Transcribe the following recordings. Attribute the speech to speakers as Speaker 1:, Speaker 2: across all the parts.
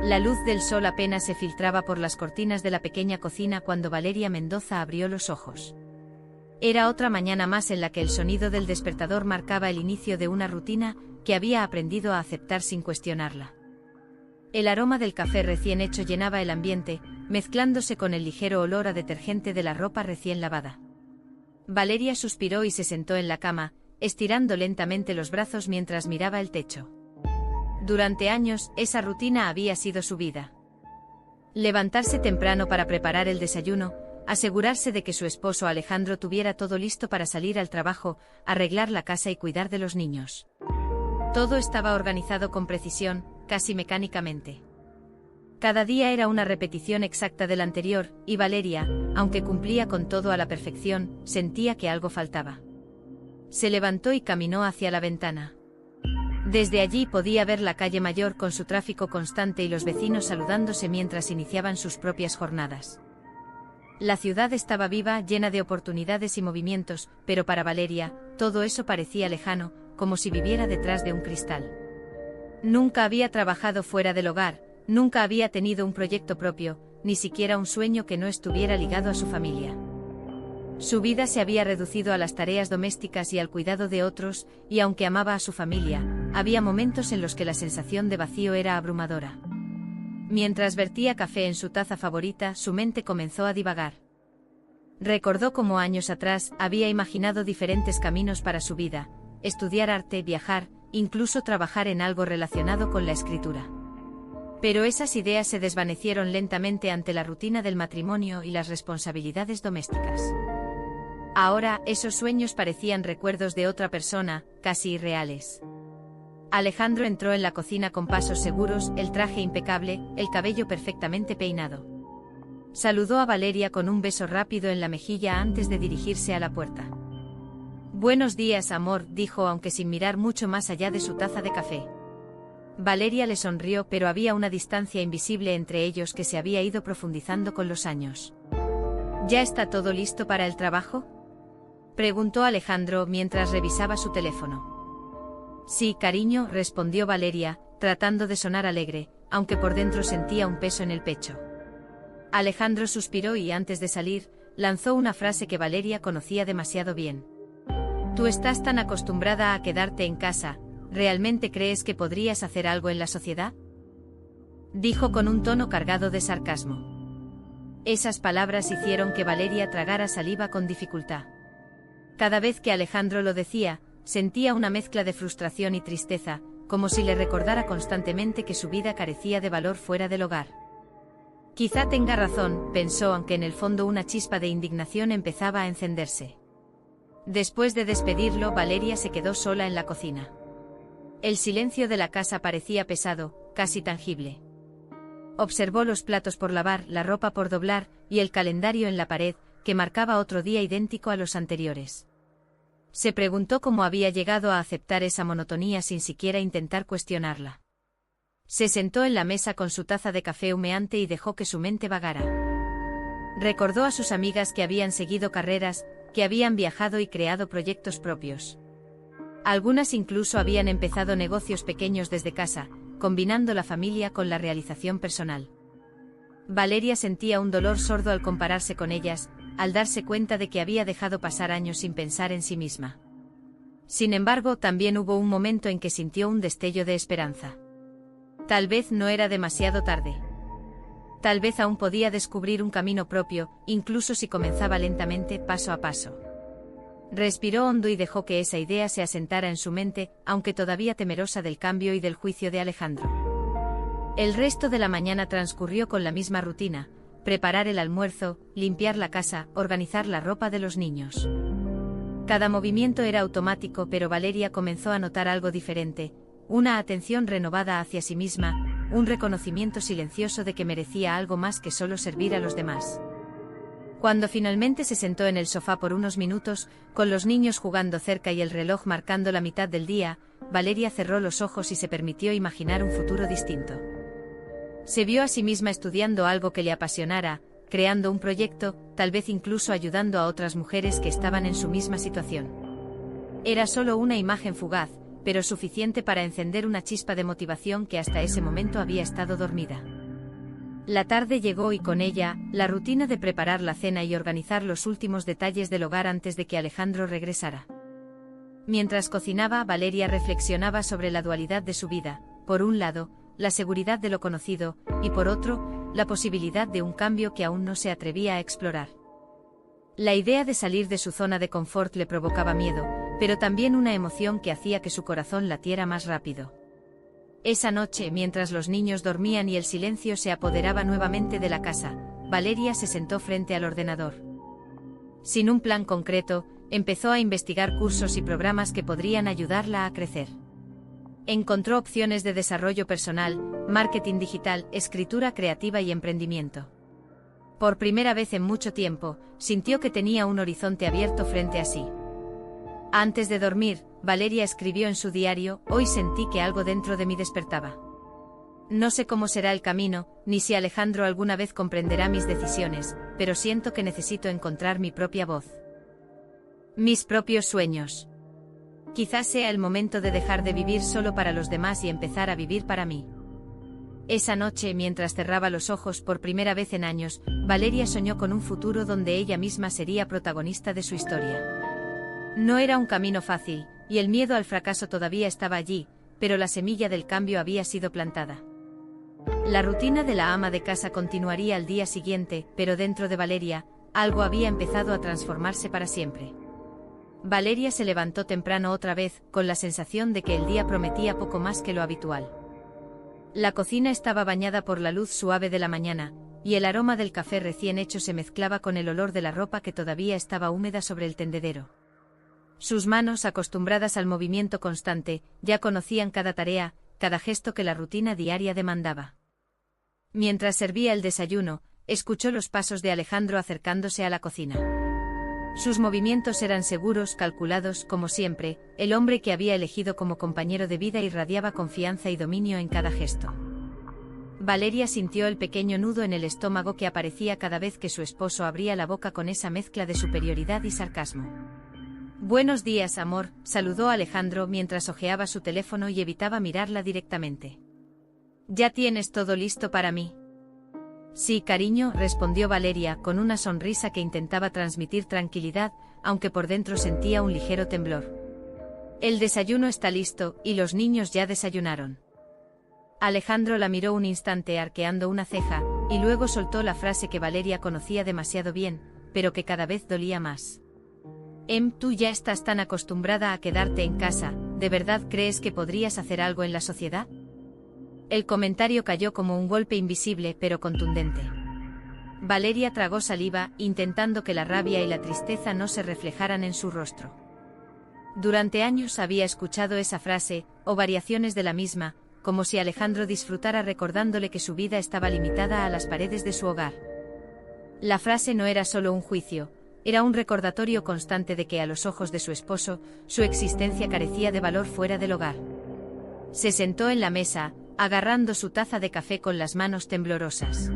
Speaker 1: La luz del sol apenas se filtraba por las cortinas de la pequeña cocina cuando Valeria Mendoza abrió los ojos. Era otra mañana más en la que el sonido del despertador marcaba el inicio de una rutina que había aprendido a aceptar sin cuestionarla. El aroma del café recién hecho llenaba el ambiente, mezclándose con el ligero olor a detergente de la ropa recién lavada. Valeria suspiró y se sentó en la cama, estirando lentamente los brazos mientras miraba el techo. Durante años, esa rutina había sido su vida. Levantarse temprano para preparar el desayuno, asegurarse de que su esposo Alejandro tuviera todo listo para salir al trabajo, arreglar la casa y cuidar de los niños. Todo estaba organizado con precisión, casi mecánicamente. Cada día era una repetición exacta del anterior, y Valeria, aunque cumplía con todo a la perfección, sentía que algo faltaba. Se levantó y caminó hacia la ventana. Desde allí podía ver la calle mayor con su tráfico constante y los vecinos saludándose mientras iniciaban sus propias jornadas. La ciudad estaba viva, llena de oportunidades y movimientos, pero para Valeria, todo eso parecía lejano, como si viviera detrás de un cristal. Nunca había trabajado fuera del hogar, nunca había tenido un proyecto propio, ni siquiera un sueño que no estuviera ligado a su familia. Su vida se había reducido a las tareas domésticas y al cuidado de otros, y aunque amaba a su familia, había momentos en los que la sensación de vacío era abrumadora. Mientras vertía café en su taza favorita, su mente comenzó a divagar. Recordó cómo años atrás había imaginado diferentes caminos para su vida: estudiar arte, viajar, incluso trabajar en algo relacionado con la escritura. Pero esas ideas se desvanecieron lentamente ante la rutina del matrimonio y las responsabilidades domésticas. Ahora, esos sueños parecían recuerdos de otra persona, casi irreales. Alejandro entró en la cocina con pasos seguros, el traje impecable, el cabello perfectamente peinado. Saludó a Valeria con un beso rápido en la mejilla antes de dirigirse a la puerta. «Buenos días, amor», dijo, aunque sin mirar mucho más allá de su taza de café. Valeria le sonrió, pero había una distancia invisible entre ellos que se había ido profundizando con los años. «¿Ya está todo listo para el trabajo?», preguntó Alejandro mientras revisaba su teléfono. «Sí, cariño», respondió Valeria, tratando de sonar alegre, aunque por dentro sentía un peso en el pecho. Alejandro suspiró y antes de salir, lanzó una frase que Valeria conocía demasiado bien. «Tú estás tan acostumbrada a quedarte en casa, ¿realmente crees que podrías hacer algo en la sociedad?», dijo con un tono cargado de sarcasmo. Esas palabras hicieron que Valeria tragara saliva con dificultad. Cada vez que Alejandro lo decía, sentía una mezcla de frustración y tristeza, como si le recordara constantemente que su vida carecía de valor fuera del hogar. Quizá tenga razón, pensó, aunque en el fondo una chispa de indignación empezaba a encenderse. Después de despedirlo, Valeria se quedó sola en la cocina. El silencio de la casa parecía pesado, casi tangible. Observó los platos por lavar, la ropa por doblar, y el calendario en la pared, que marcaba otro día idéntico a los anteriores. Se preguntó cómo había llegado a aceptar esa monotonía sin siquiera intentar cuestionarla. Se sentó en la mesa con su taza de café humeante y dejó que su mente vagara. Recordó a sus amigas que habían seguido carreras, que habían viajado y creado proyectos propios. Algunas incluso habían empezado negocios pequeños desde casa, combinando la familia con la realización personal. Valeria sentía un dolor sordo al compararse con ellas, al darse cuenta de que había dejado pasar años sin pensar en sí misma. Sin embargo, también hubo un momento en que sintió un destello de esperanza. Tal vez no era demasiado tarde. Tal vez aún podía descubrir un camino propio, incluso si comenzaba lentamente, paso a paso. Respiró hondo y dejó que esa idea se asentara en su mente, aunque todavía temerosa del cambio y del juicio de Alejandro. El resto de la mañana transcurrió con la misma rutina: preparar el almuerzo, limpiar la casa, organizar la ropa de los niños. Cada movimiento era automático, pero Valeria comenzó a notar algo diferente: una atención renovada hacia sí misma, un reconocimiento silencioso de que merecía algo más que solo servir a los demás. Cuando finalmente se sentó en el sofá por unos minutos, con los niños jugando cerca y el reloj marcando la mitad del día, Valeria cerró los ojos y se permitió imaginar un futuro distinto. Se vio a sí misma estudiando algo que le apasionara, creando un proyecto, tal vez incluso ayudando a otras mujeres que estaban en su misma situación. Era solo una imagen fugaz, pero suficiente para encender una chispa de motivación que hasta ese momento había estado dormida. La tarde llegó y con ella, la rutina de preparar la cena y organizar los últimos detalles del hogar antes de que Alejandro regresara. Mientras cocinaba, Valeria reflexionaba sobre la dualidad de su vida, por un lado, la seguridad de lo conocido, y por otro, la posibilidad de un cambio que aún no se atrevía a explorar. La idea de salir de su zona de confort le provocaba miedo, pero también una emoción que hacía que su corazón latiera más rápido. Esa noche, mientras los niños dormían y el silencio se apoderaba nuevamente de la casa, Valeria se sentó frente al ordenador. Sin un plan concreto, empezó a investigar cursos y programas que podrían ayudarla a crecer. Encontró opciones de desarrollo personal, marketing digital, escritura creativa y emprendimiento. Por primera vez en mucho tiempo, sintió que tenía un horizonte abierto frente a sí. Antes de dormir, Valeria escribió en su diario: «Hoy sentí que algo dentro de mí despertaba. No sé cómo será el camino, ni si Alejandro alguna vez comprenderá mis decisiones, pero siento que necesito encontrar mi propia voz. Mis propios sueños. Quizás sea el momento de dejar de vivir solo para los demás y empezar a vivir para mí». Esa noche, mientras cerraba los ojos por primera vez en años, Valeria soñó con un futuro donde ella misma sería protagonista de su historia. No era un camino fácil, y el miedo al fracaso todavía estaba allí, pero la semilla del cambio había sido plantada. La rutina de la ama de casa continuaría al día siguiente, pero dentro de Valeria, algo había empezado a transformarse para siempre. Valeria se levantó temprano otra vez, con la sensación de que el día prometía poco más que lo habitual. La cocina estaba bañada por la luz suave de la mañana, y el aroma del café recién hecho se mezclaba con el olor de la ropa que todavía estaba húmeda sobre el tendedero. Sus manos, acostumbradas al movimiento constante, ya conocían cada tarea, cada gesto que la rutina diaria demandaba. Mientras servía el desayuno, escuchó los pasos de Alejandro acercándose a la cocina. Sus movimientos eran seguros, calculados, como siempre. El hombre que había elegido como compañero de vida irradiaba confianza y dominio en cada gesto. Valeria sintió el pequeño nudo en el estómago que aparecía cada vez que su esposo abría la boca con esa mezcla de superioridad y sarcasmo. «Buenos días, amor», saludó Alejandro mientras hojeaba su teléfono y evitaba mirarla directamente. «¿Ya tienes todo listo para mí?» «Sí, cariño», respondió Valeria con una sonrisa que intentaba transmitir tranquilidad, aunque por dentro sentía un ligero temblor. «El desayuno está listo, y los niños ya desayunaron». Alejandro la miró un instante arqueando una ceja, y luego soltó la frase que Valeria conocía demasiado bien, pero que cada vez dolía más. «Tú ya estás tan acostumbrada a quedarte en casa, ¿de verdad crees que podrías hacer algo en la sociedad?». El comentario cayó como un golpe invisible pero contundente. Valeria tragó saliva, intentando que la rabia y la tristeza no se reflejaran en su rostro. Durante años había escuchado esa frase, o variaciones de la misma, como si Alejandro disfrutara recordándole que su vida estaba limitada a las paredes de su hogar. La frase no era solo un juicio, era un recordatorio constante de que a los ojos de su esposo, su existencia carecía de valor fuera del hogar. Se sentó en la mesa, agarrando su taza de café con las manos temblorosas.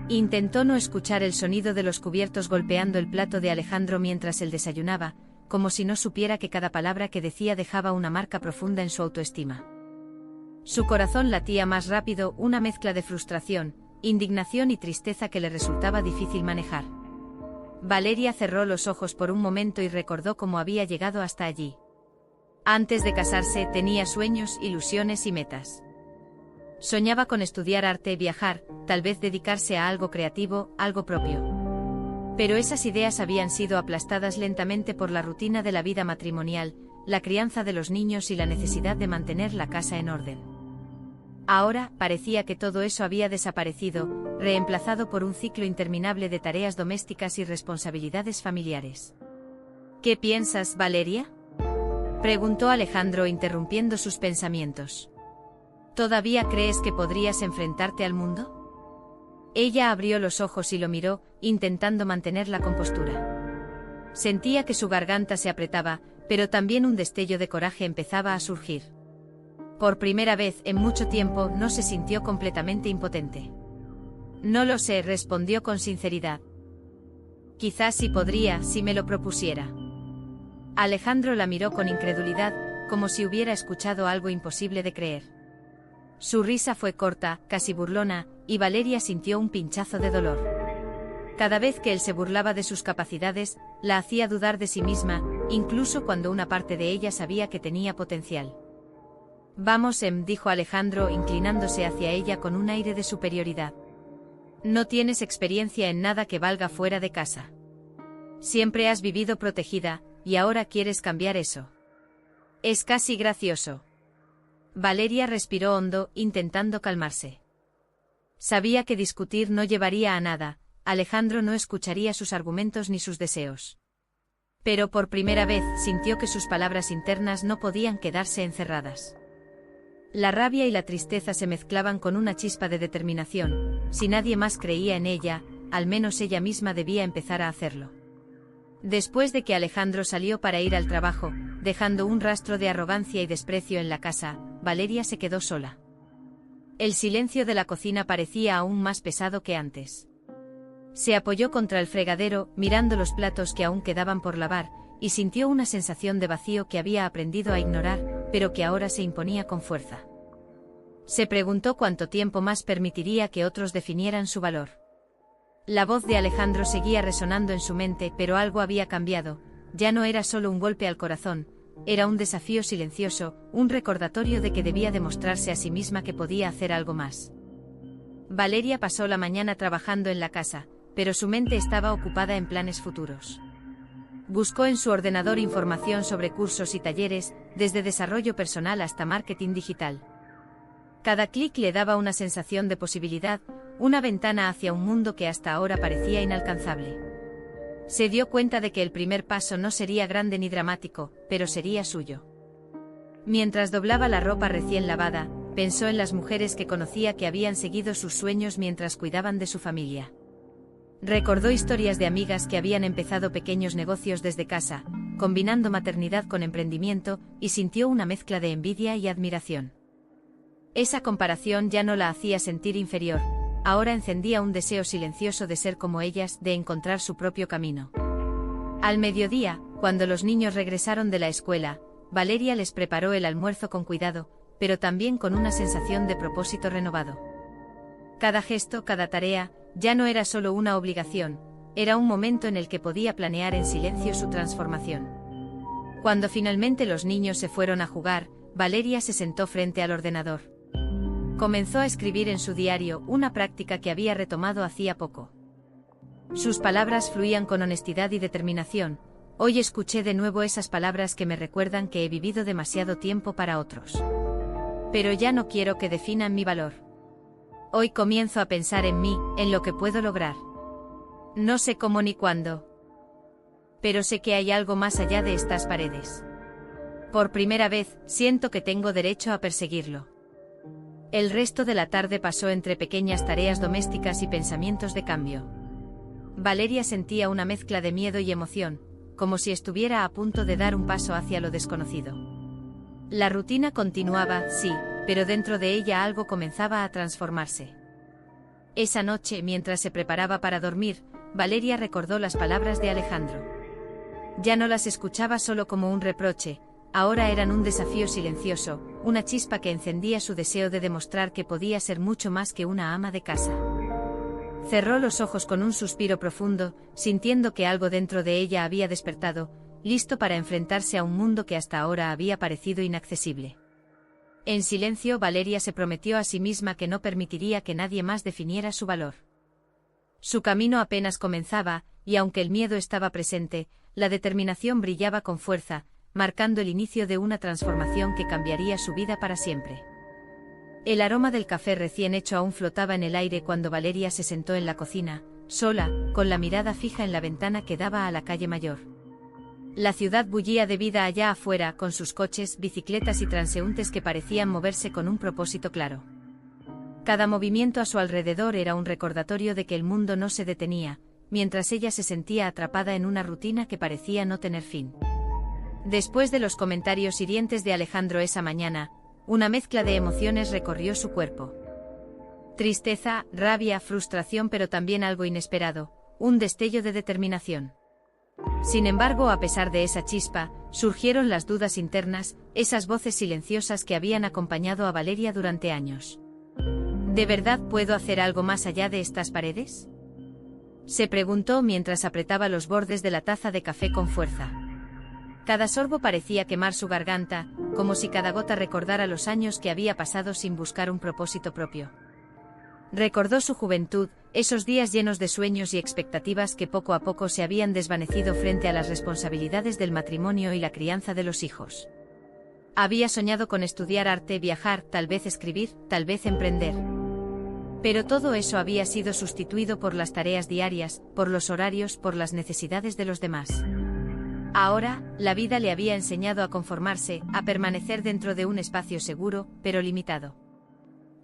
Speaker 1: Intentó no escuchar el sonido de los cubiertos golpeando el plato de Alejandro mientras él desayunaba, como si no supiera que cada palabra que decía dejaba una marca profunda en su autoestima. Su corazón latía más rápido, una mezcla de frustración, indignación y tristeza que le resultaba difícil manejar. Valeria cerró los ojos por un momento y recordó cómo había llegado hasta allí. Antes de casarse tenía sueños, ilusiones y metas. Soñaba con estudiar arte, viajar, tal vez dedicarse a algo creativo, algo propio. Pero esas ideas habían sido aplastadas lentamente por la rutina de la vida matrimonial, la crianza de los niños y la necesidad de mantener la casa en orden. Ahora, parecía que todo eso había desaparecido, reemplazado por un ciclo interminable de tareas domésticas y responsabilidades familiares. «¿Qué piensas, Valeria?», preguntó Alejandro interrumpiendo sus pensamientos. «¿Todavía crees que podrías enfrentarte al mundo?». Ella abrió los ojos y lo miró, intentando mantener la compostura. Sentía que su garganta se apretaba, pero también un destello de coraje empezaba a surgir. Por primera vez en mucho tiempo no se sintió completamente impotente. «No lo sé», respondió con sinceridad. «Quizás sí podría si me lo propusiera». Alejandro la miró con incredulidad, como si hubiera escuchado algo imposible de creer. Su risa fue corta, casi burlona, y Valeria sintió un pinchazo de dolor. Cada vez que él se burlaba de sus capacidades, la hacía dudar de sí misma, incluso cuando una parte de ella sabía que tenía potencial. Vamos, dijo Alejandro inclinándose hacia ella con un aire de superioridad. No tienes experiencia en nada que valga fuera de casa. Siempre has vivido protegida, y ahora quieres cambiar eso. Es casi gracioso. Valeria respiró hondo, intentando calmarse. Sabía que discutir no llevaría a nada, Alejandro no escucharía sus argumentos ni sus deseos. Pero por primera vez sintió que sus palabras internas no podían quedarse encerradas. La rabia y la tristeza se mezclaban con una chispa de determinación. Si nadie más creía en ella, al menos ella misma debía empezar a hacerlo. Después de que Alejandro salió para ir al trabajo, dejando un rastro de arrogancia y desprecio en la casa, Valeria se quedó sola. El silencio de la cocina parecía aún más pesado que antes. Se apoyó contra el fregadero, mirando los platos que aún quedaban por lavar, y sintió una sensación de vacío que había aprendido a ignorar, pero que ahora se imponía con fuerza. Se preguntó cuánto tiempo más permitiría que otros definieran su valor. La voz de Alejandro seguía resonando en su mente, pero algo había cambiado. Ya no era solo un golpe al corazón, era un desafío silencioso, un recordatorio de que debía demostrarse a sí misma que podía hacer algo más. Valeria pasó la mañana trabajando en la casa, pero su mente estaba ocupada en planes futuros. Buscó en su ordenador información sobre cursos y talleres, desde desarrollo personal hasta marketing digital. Cada clic le daba una sensación de posibilidad, una ventana hacia un mundo que hasta ahora parecía inalcanzable. Se dio cuenta de que el primer paso no sería grande ni dramático, pero sería suyo. Mientras doblaba la ropa recién lavada, pensó en las mujeres que conocía que habían seguido sus sueños mientras cuidaban de su familia. Recordó historias de amigas que habían empezado pequeños negocios desde casa, combinando maternidad con emprendimiento, y sintió una mezcla de envidia y admiración. Esa comparación ya no la hacía sentir inferior, ahora encendía un deseo silencioso de ser como ellas, de encontrar su propio camino. Al mediodía, cuando los niños regresaron de la escuela, Valeria les preparó el almuerzo con cuidado, pero también con una sensación de propósito renovado. Cada gesto, cada tarea, ya no era solo una obligación, era un momento en el que podía planear en silencio su transformación. Cuando finalmente los niños se fueron a jugar, Valeria se sentó frente al ordenador. Comenzó a escribir en su diario, una práctica que había retomado hacía poco. Sus palabras fluían con honestidad y determinación. Hoy escuché de nuevo esas palabras que me recuerdan que he vivido demasiado tiempo para otros. Pero ya no quiero que definan mi valor. Hoy comienzo a pensar en mí, en lo que puedo lograr. No sé cómo ni cuándo. Pero sé que hay algo más allá de estas paredes. Por primera vez, siento que tengo derecho a perseguirlo. El resto de la tarde pasó entre pequeñas tareas domésticas y pensamientos de cambio. Valeria sentía una mezcla de miedo y emoción, como si estuviera a punto de dar un paso hacia lo desconocido. La rutina continuaba, sí, pero dentro de ella algo comenzaba a transformarse. Esa noche, mientras se preparaba para dormir, Valeria recordó las palabras de Alejandro. Ya no las escuchaba solo como un reproche, ahora eran un desafío silencioso, una chispa que encendía su deseo de demostrar que podía ser mucho más que una ama de casa. Cerró los ojos con un suspiro profundo, sintiendo que algo dentro de ella había despertado, listo para enfrentarse a un mundo que hasta ahora había parecido inaccesible. En silencio, Valeria se prometió a sí misma que no permitiría que nadie más definiera su valor. Su camino apenas comenzaba, y aunque el miedo estaba presente, la determinación brillaba con fuerza, marcando el inicio de una transformación que cambiaría su vida para siempre. El aroma del café recién hecho aún flotaba en el aire cuando Valeria se sentó en la cocina, sola, con la mirada fija en la ventana que daba a la calle mayor. La ciudad bullía de vida allá afuera, con sus coches, bicicletas y transeúntes que parecían moverse con un propósito claro. Cada movimiento a su alrededor era un recordatorio de que el mundo no se detenía, mientras ella se sentía atrapada en una rutina que parecía no tener fin. Después de los comentarios hirientes de Alejandro esa mañana, una mezcla de emociones recorrió su cuerpo. Tristeza, rabia, frustración, pero también algo inesperado, un destello de determinación. Sin embargo, a pesar de esa chispa, surgieron las dudas internas, esas voces silenciosas que habían acompañado a Valeria durante años. ¿De verdad puedo hacer algo más allá de estas paredes?, se preguntó mientras apretaba los bordes de la taza de café con fuerza. Cada sorbo parecía quemar su garganta, como si cada gota recordara los años que había pasado sin buscar un propósito propio. Recordó su juventud, esos días llenos de sueños y expectativas que poco a poco se habían desvanecido frente a las responsabilidades del matrimonio y la crianza de los hijos. Había soñado con estudiar arte, viajar, tal vez escribir, tal vez emprender. Pero todo eso había sido sustituido por las tareas diarias, por los horarios, por las necesidades de los demás. Ahora, la vida le había enseñado a conformarse, a permanecer dentro de un espacio seguro, pero limitado.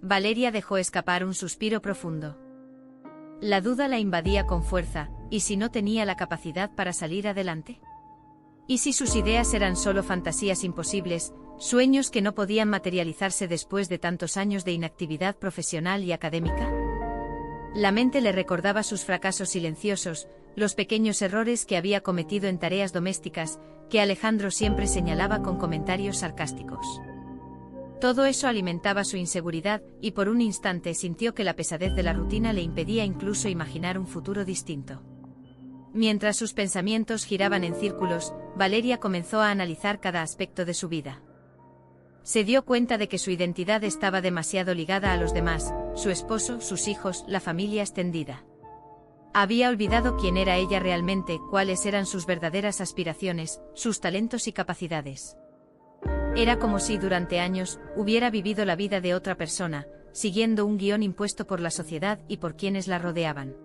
Speaker 1: Valeria dejó escapar un suspiro profundo. La duda la invadía con fuerza, ¿y si no tenía la capacidad para salir adelante? ¿Y si sus ideas eran solo fantasías imposibles, sueños que no podían materializarse después de tantos años de inactividad profesional y académica? La mente le recordaba sus fracasos silenciosos, los pequeños errores que había cometido en tareas domésticas, que Alejandro siempre señalaba con comentarios sarcásticos. Todo eso alimentaba su inseguridad, y por un instante sintió que la pesadez de la rutina le impedía incluso imaginar un futuro distinto. Mientras sus pensamientos giraban en círculos, Valeria comenzó a analizar cada aspecto de su vida. Se dio cuenta de que su identidad estaba demasiado ligada a los demás, su esposo, sus hijos, la familia extendida. Había olvidado quién era ella realmente, cuáles eran sus verdaderas aspiraciones, sus talentos y capacidades. Era como si durante años hubiera vivido la vida de otra persona, siguiendo un guión impuesto por la sociedad y por quienes la rodeaban.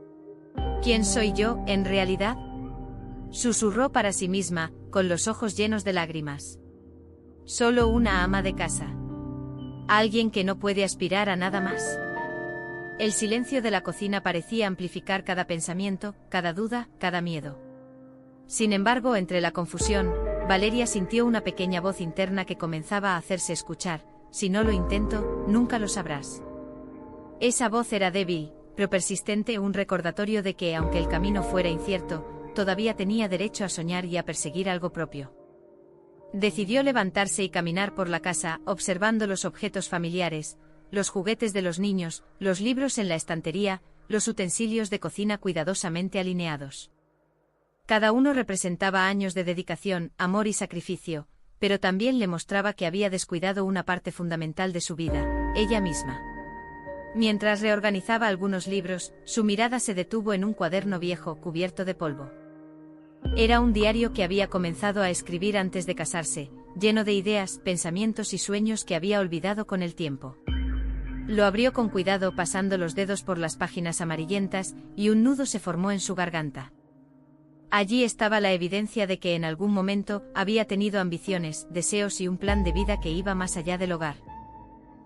Speaker 1: ¿Quién soy yo, en realidad?, susurró para sí misma, con los ojos llenos de lágrimas. Solo una ama de casa. Alguien que no puede aspirar a nada más. El silencio de la cocina parecía amplificar cada pensamiento, cada duda, cada miedo. Sin embargo, entre la confusión, Valeria sintió una pequeña voz interna que comenzaba a hacerse escuchar: si no lo intento, nunca lo sabrás. Esa voz era débil, pero persistente, un recordatorio de que, aunque el camino fuera incierto, todavía tenía derecho a soñar y a perseguir algo propio. Decidió levantarse y caminar por la casa, observando los objetos familiares, los juguetes de los niños, los libros en la estantería, los utensilios de cocina cuidadosamente alineados. Cada uno representaba años de dedicación, amor y sacrificio, pero también le mostraba que había descuidado una parte fundamental de su vida, ella misma. Mientras reorganizaba algunos libros, su mirada se detuvo en un cuaderno viejo, cubierto de polvo. Era un diario que había comenzado a escribir antes de casarse, lleno de ideas, pensamientos y sueños que había olvidado con el tiempo. Lo abrió con cuidado, pasando los dedos por las páginas amarillentas, y un nudo se formó en su garganta. Allí estaba la evidencia de que en algún momento había tenido ambiciones, deseos y un plan de vida que iba más allá del hogar.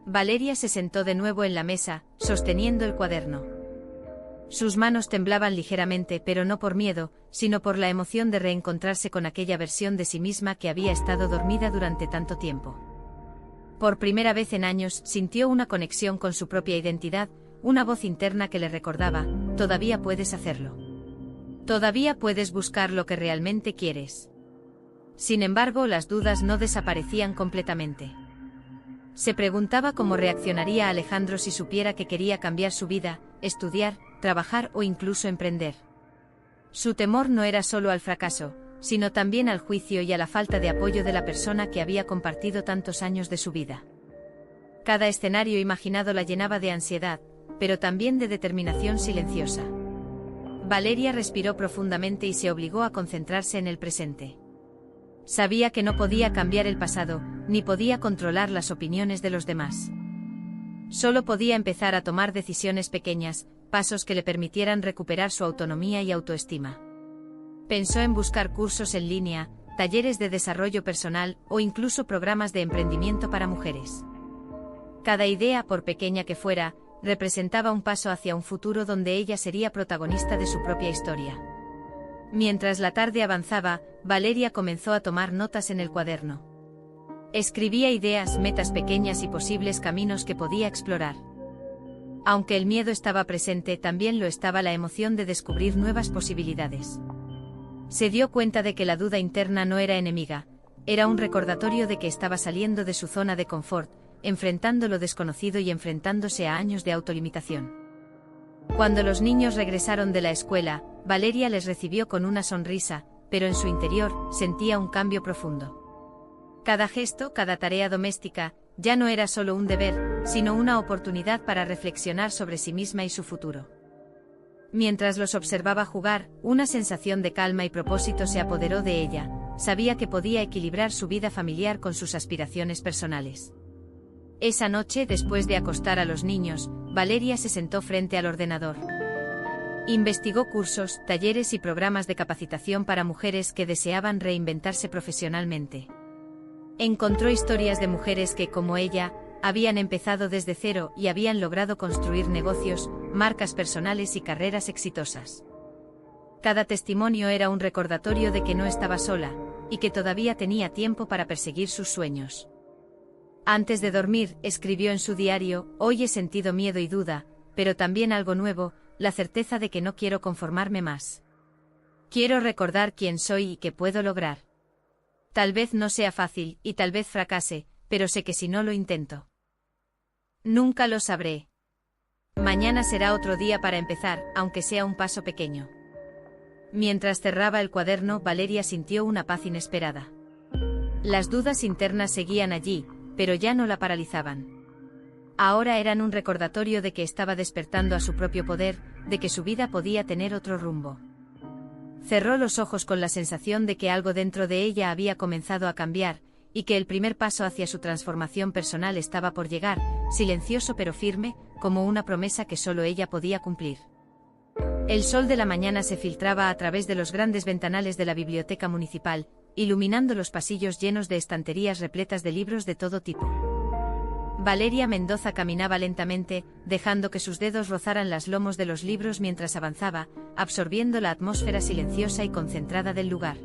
Speaker 1: Valeria se sentó de nuevo en la mesa, sosteniendo el cuaderno. Sus manos temblaban ligeramente, pero no por miedo, sino por la emoción de reencontrarse con aquella versión de sí misma que había estado dormida durante tanto tiempo. Por primera vez en años, sintió una conexión con su propia identidad, una voz interna que le recordaba: todavía puedes hacerlo. Todavía puedes buscar lo que realmente quieres. Sin embargo, las dudas no desaparecían completamente. Se preguntaba cómo reaccionaría Alejandro si supiera que quería cambiar su vida, estudiar, trabajar o incluso emprender. Su temor no era solo al fracaso, sino también al juicio y a la falta de apoyo de la persona que había compartido tantos años de su vida. Cada escenario imaginado la llenaba de ansiedad, pero también de determinación silenciosa. Valeria respiró profundamente y se obligó a concentrarse en el presente. Sabía que no podía cambiar el pasado, ni podía controlar las opiniones de los demás. Solo podía empezar a tomar decisiones pequeñas, pasos que le permitieran recuperar su autonomía y autoestima. Pensó en buscar cursos en línea, talleres de desarrollo personal o incluso programas de emprendimiento para mujeres. Cada idea, por pequeña que fuera, representaba un paso hacia un futuro donde ella sería protagonista de su propia historia. Mientras la tarde avanzaba, Valeria comenzó a tomar notas en el cuaderno. Escribía ideas, metas pequeñas y posibles caminos que podía explorar. Aunque el miedo estaba presente, también lo estaba la emoción de descubrir nuevas posibilidades. Se dio cuenta de que la duda interna no era enemiga, era un recordatorio de que estaba saliendo de su zona de confort, enfrentando lo desconocido y enfrentándose a años de autolimitación. Cuando los niños regresaron de la escuela, Valeria les recibió con una sonrisa, pero en su interior sentía un cambio profundo. Cada gesto, cada tarea doméstica, ya no era solo un deber, sino una oportunidad para reflexionar sobre sí misma y su futuro. Mientras los observaba jugar, una sensación de calma y propósito se apoderó de ella. Sabía que podía equilibrar su vida familiar con sus aspiraciones personales. Esa noche, después de acostar a los niños, Valeria se sentó frente al ordenador. Investigó cursos, talleres y programas de capacitación para mujeres que deseaban reinventarse profesionalmente. Encontró historias de mujeres que, como ella, habían empezado desde cero y habían logrado construir negocios, marcas personales y carreras exitosas. Cada testimonio era un recordatorio de que no estaba sola, y que todavía tenía tiempo para perseguir sus sueños. Antes de dormir, escribió en su diario: hoy he sentido miedo y duda, pero también algo nuevo, la certeza de que no quiero conformarme más. Quiero recordar quién soy y qué puedo lograr. Tal vez no sea fácil, y tal vez fracase, pero sé que si no lo intento, nunca lo sabré. Mañana será otro día para empezar, aunque sea un paso pequeño. Mientras cerraba el cuaderno, Valeria sintió una paz inesperada. Las dudas internas seguían allí, pero ya no la paralizaban. Ahora eran un recordatorio de que estaba despertando a su propio poder, de que su vida podía tener otro rumbo. Cerró los ojos con la sensación de que algo dentro de ella había comenzado a cambiar, y que el primer paso hacia su transformación personal estaba por llegar, silencioso pero firme, como una promesa que solo ella podía cumplir. El sol de la mañana se filtraba a través de los grandes ventanales de la biblioteca municipal, iluminando los pasillos llenos de estanterías repletas de libros de todo tipo. Valeria Mendoza caminaba lentamente, dejando que sus dedos rozaran los lomos de los libros mientras avanzaba, absorbiendo la atmósfera silenciosa y concentrada del lugar.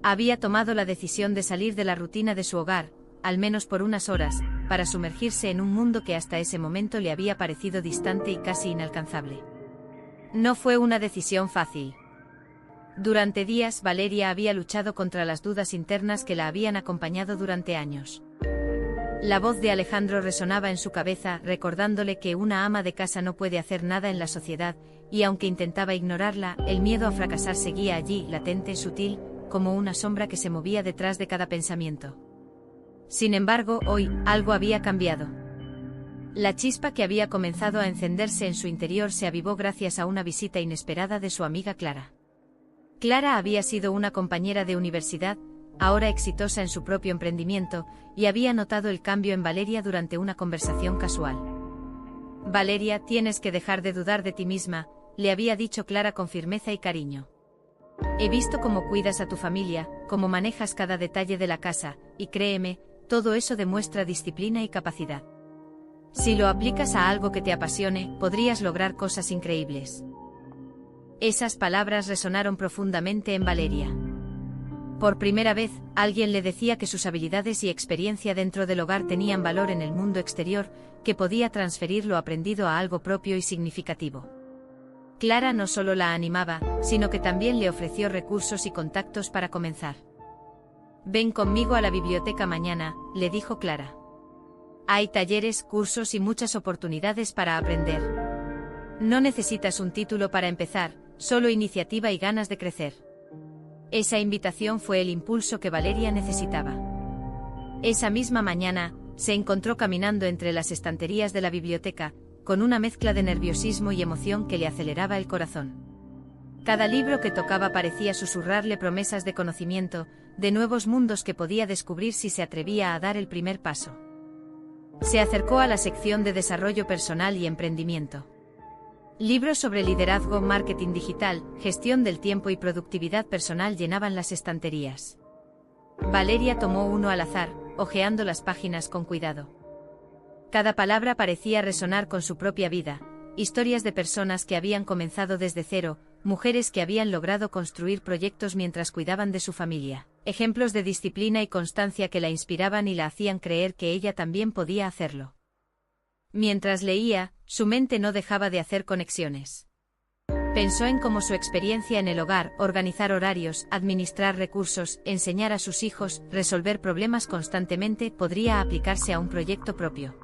Speaker 1: Había tomado la decisión de salir de la rutina de su hogar, al menos por unas horas, para sumergirse en un mundo que hasta ese momento le había parecido distante y casi inalcanzable. No fue una decisión fácil. Durante días, Valeria había luchado contra las dudas internas que la habían acompañado durante años. La voz de Alejandro resonaba en su cabeza, recordándole que una ama de casa no puede hacer nada en la sociedad, y aunque intentaba ignorarla, el miedo a fracasar seguía allí, latente, sutil, como una sombra que se movía detrás de cada pensamiento. Sin embargo, hoy, algo había cambiado. La chispa que había comenzado a encenderse en su interior se avivó gracias a una visita inesperada de su amiga Clara. Clara había sido una compañera de universidad, ahora exitosa en su propio emprendimiento, y había notado el cambio en Valeria durante una conversación casual. Valeria, tienes que dejar de dudar de ti misma, le había dicho Clara con firmeza y cariño. He visto cómo cuidas a tu familia, cómo manejas cada detalle de la casa, y créeme, todo eso demuestra disciplina y capacidad. Si lo aplicas a algo que te apasione, podrías lograr cosas increíbles. Esas palabras resonaron profundamente en Valeria. Por primera vez, alguien le decía que sus habilidades y experiencia dentro del hogar tenían valor en el mundo exterior, que podía transferir lo aprendido a algo propio y significativo. Clara no solo la animaba, sino que también le ofreció recursos y contactos para comenzar. Ven conmigo a la biblioteca mañana, le dijo Clara. Hay talleres, cursos y muchas oportunidades para aprender. No necesitas un título para empezar, solo iniciativa y ganas de crecer. Esa invitación fue el impulso que Valeria necesitaba. Esa misma mañana, se encontró caminando entre las estanterías de la biblioteca, con una mezcla de nerviosismo y emoción que le aceleraba el corazón. Cada libro que tocaba parecía susurrarle promesas de conocimiento, de nuevos mundos que podía descubrir si se atrevía a dar el primer paso. Se acercó a la sección de desarrollo personal y emprendimiento. Libros sobre liderazgo, marketing digital, gestión del tiempo y productividad personal llenaban las estanterías. Valeria tomó uno al azar, hojeando las páginas con cuidado. Cada palabra parecía resonar con su propia vida, historias de personas que habían comenzado desde cero, mujeres que habían logrado construir proyectos mientras cuidaban de su familia, ejemplos de disciplina y constancia que la inspiraban y la hacían creer que ella también podía hacerlo. Mientras leía, su mente no dejaba de hacer conexiones. Pensó en cómo su experiencia en el hogar, organizar horarios, administrar recursos, enseñar a sus hijos, resolver problemas constantemente, podría aplicarse a un proyecto propio.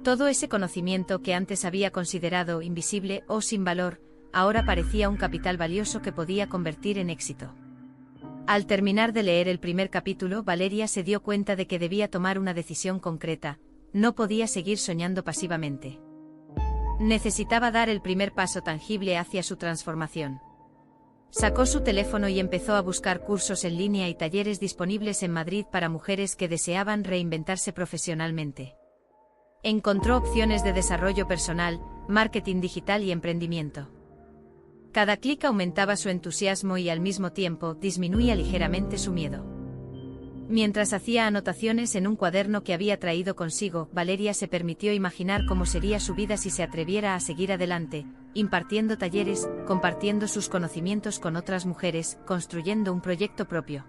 Speaker 1: Todo ese conocimiento que antes había considerado invisible o sin valor, ahora parecía un capital valioso que podía convertir en éxito. Al terminar de leer el primer capítulo, Valeria se dio cuenta de que debía tomar una decisión concreta, no podía seguir soñando pasivamente. Necesitaba dar el primer paso tangible hacia su transformación. Sacó su teléfono y empezó a buscar cursos en línea y talleres disponibles en Madrid para mujeres que deseaban reinventarse profesionalmente. Encontró opciones de desarrollo personal, marketing digital y emprendimiento. Cada clic aumentaba su entusiasmo y al mismo tiempo disminuía ligeramente su miedo. Mientras hacía anotaciones en un cuaderno que había traído consigo, Valeria se permitió imaginar cómo sería su vida si se atreviera a seguir adelante, impartiendo talleres, compartiendo sus conocimientos con otras mujeres, construyendo un proyecto propio.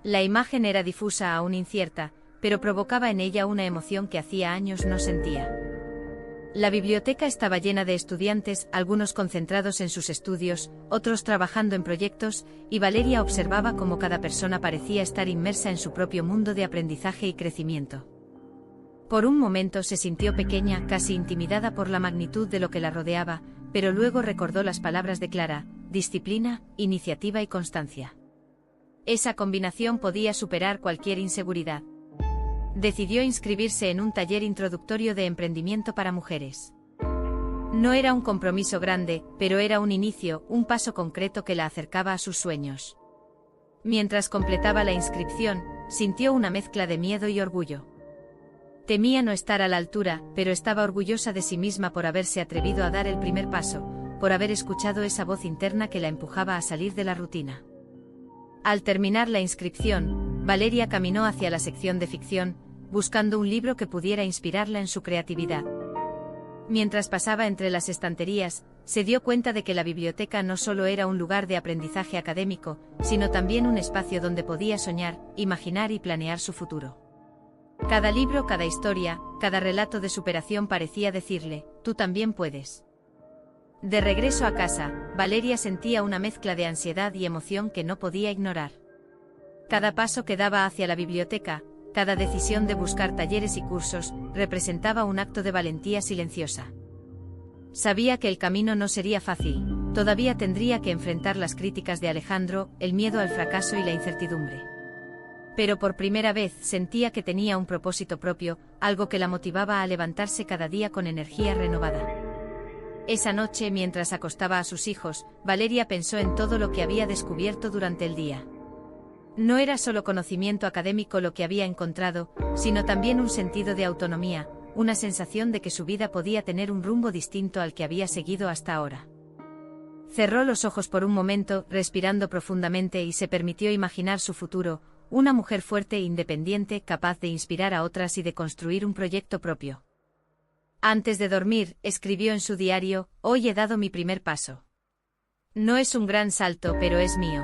Speaker 1: La imagen era difusa, aún incierta, pero provocaba en ella una emoción que hacía años no sentía. La biblioteca estaba llena de estudiantes, algunos concentrados en sus estudios, otros trabajando en proyectos, y Valeria observaba cómo cada persona parecía estar inmersa en su propio mundo de aprendizaje y crecimiento. Por un momento se sintió pequeña, casi intimidada por la magnitud de lo que la rodeaba, pero luego recordó las palabras de Clara: disciplina, iniciativa y constancia. Esa combinación podía superar cualquier inseguridad. Decidió inscribirse en un taller introductorio de emprendimiento para mujeres. No era un compromiso grande, pero era un inicio, un paso concreto que la acercaba a sus sueños. Mientras completaba la inscripción, sintió una mezcla de miedo y orgullo. Temía no estar a la altura, pero estaba orgullosa de sí misma por haberse atrevido a dar el primer paso, por haber escuchado esa voz interna que la empujaba a salir de la rutina. Al terminar la inscripción, Valeria caminó hacia la sección de ficción, buscando un libro que pudiera inspirarla en su creatividad. Mientras pasaba entre las estanterías, se dio cuenta de que la biblioteca no solo era un lugar de aprendizaje académico, sino también un espacio donde podía soñar, imaginar y planear su futuro. Cada libro, cada historia, cada relato de superación parecía decirle: tú también puedes. De regreso a casa, Valeria sentía una mezcla de ansiedad y emoción que no podía ignorar. Cada paso que daba hacia la biblioteca, cada decisión de buscar talleres y cursos, representaba un acto de valentía silenciosa. Sabía que el camino no sería fácil, todavía tendría que enfrentar las críticas de Alejandro, el miedo al fracaso y la incertidumbre. Pero por primera vez sentía que tenía un propósito propio, algo que la motivaba a levantarse cada día con energía renovada. Esa noche, mientras acostaba a sus hijos, Valeria pensó en todo lo que había descubierto durante el día. No era solo conocimiento académico lo que había encontrado, sino también un sentido de autonomía, una sensación de que su vida podía tener un rumbo distinto al que había seguido hasta ahora. Cerró los ojos por un momento, respirando profundamente, y se permitió imaginar su futuro, una mujer fuerte e independiente, capaz de inspirar a otras y de construir un proyecto propio. Antes de dormir, escribió en su diario: hoy he dado mi primer paso. No es un gran salto, pero es mío.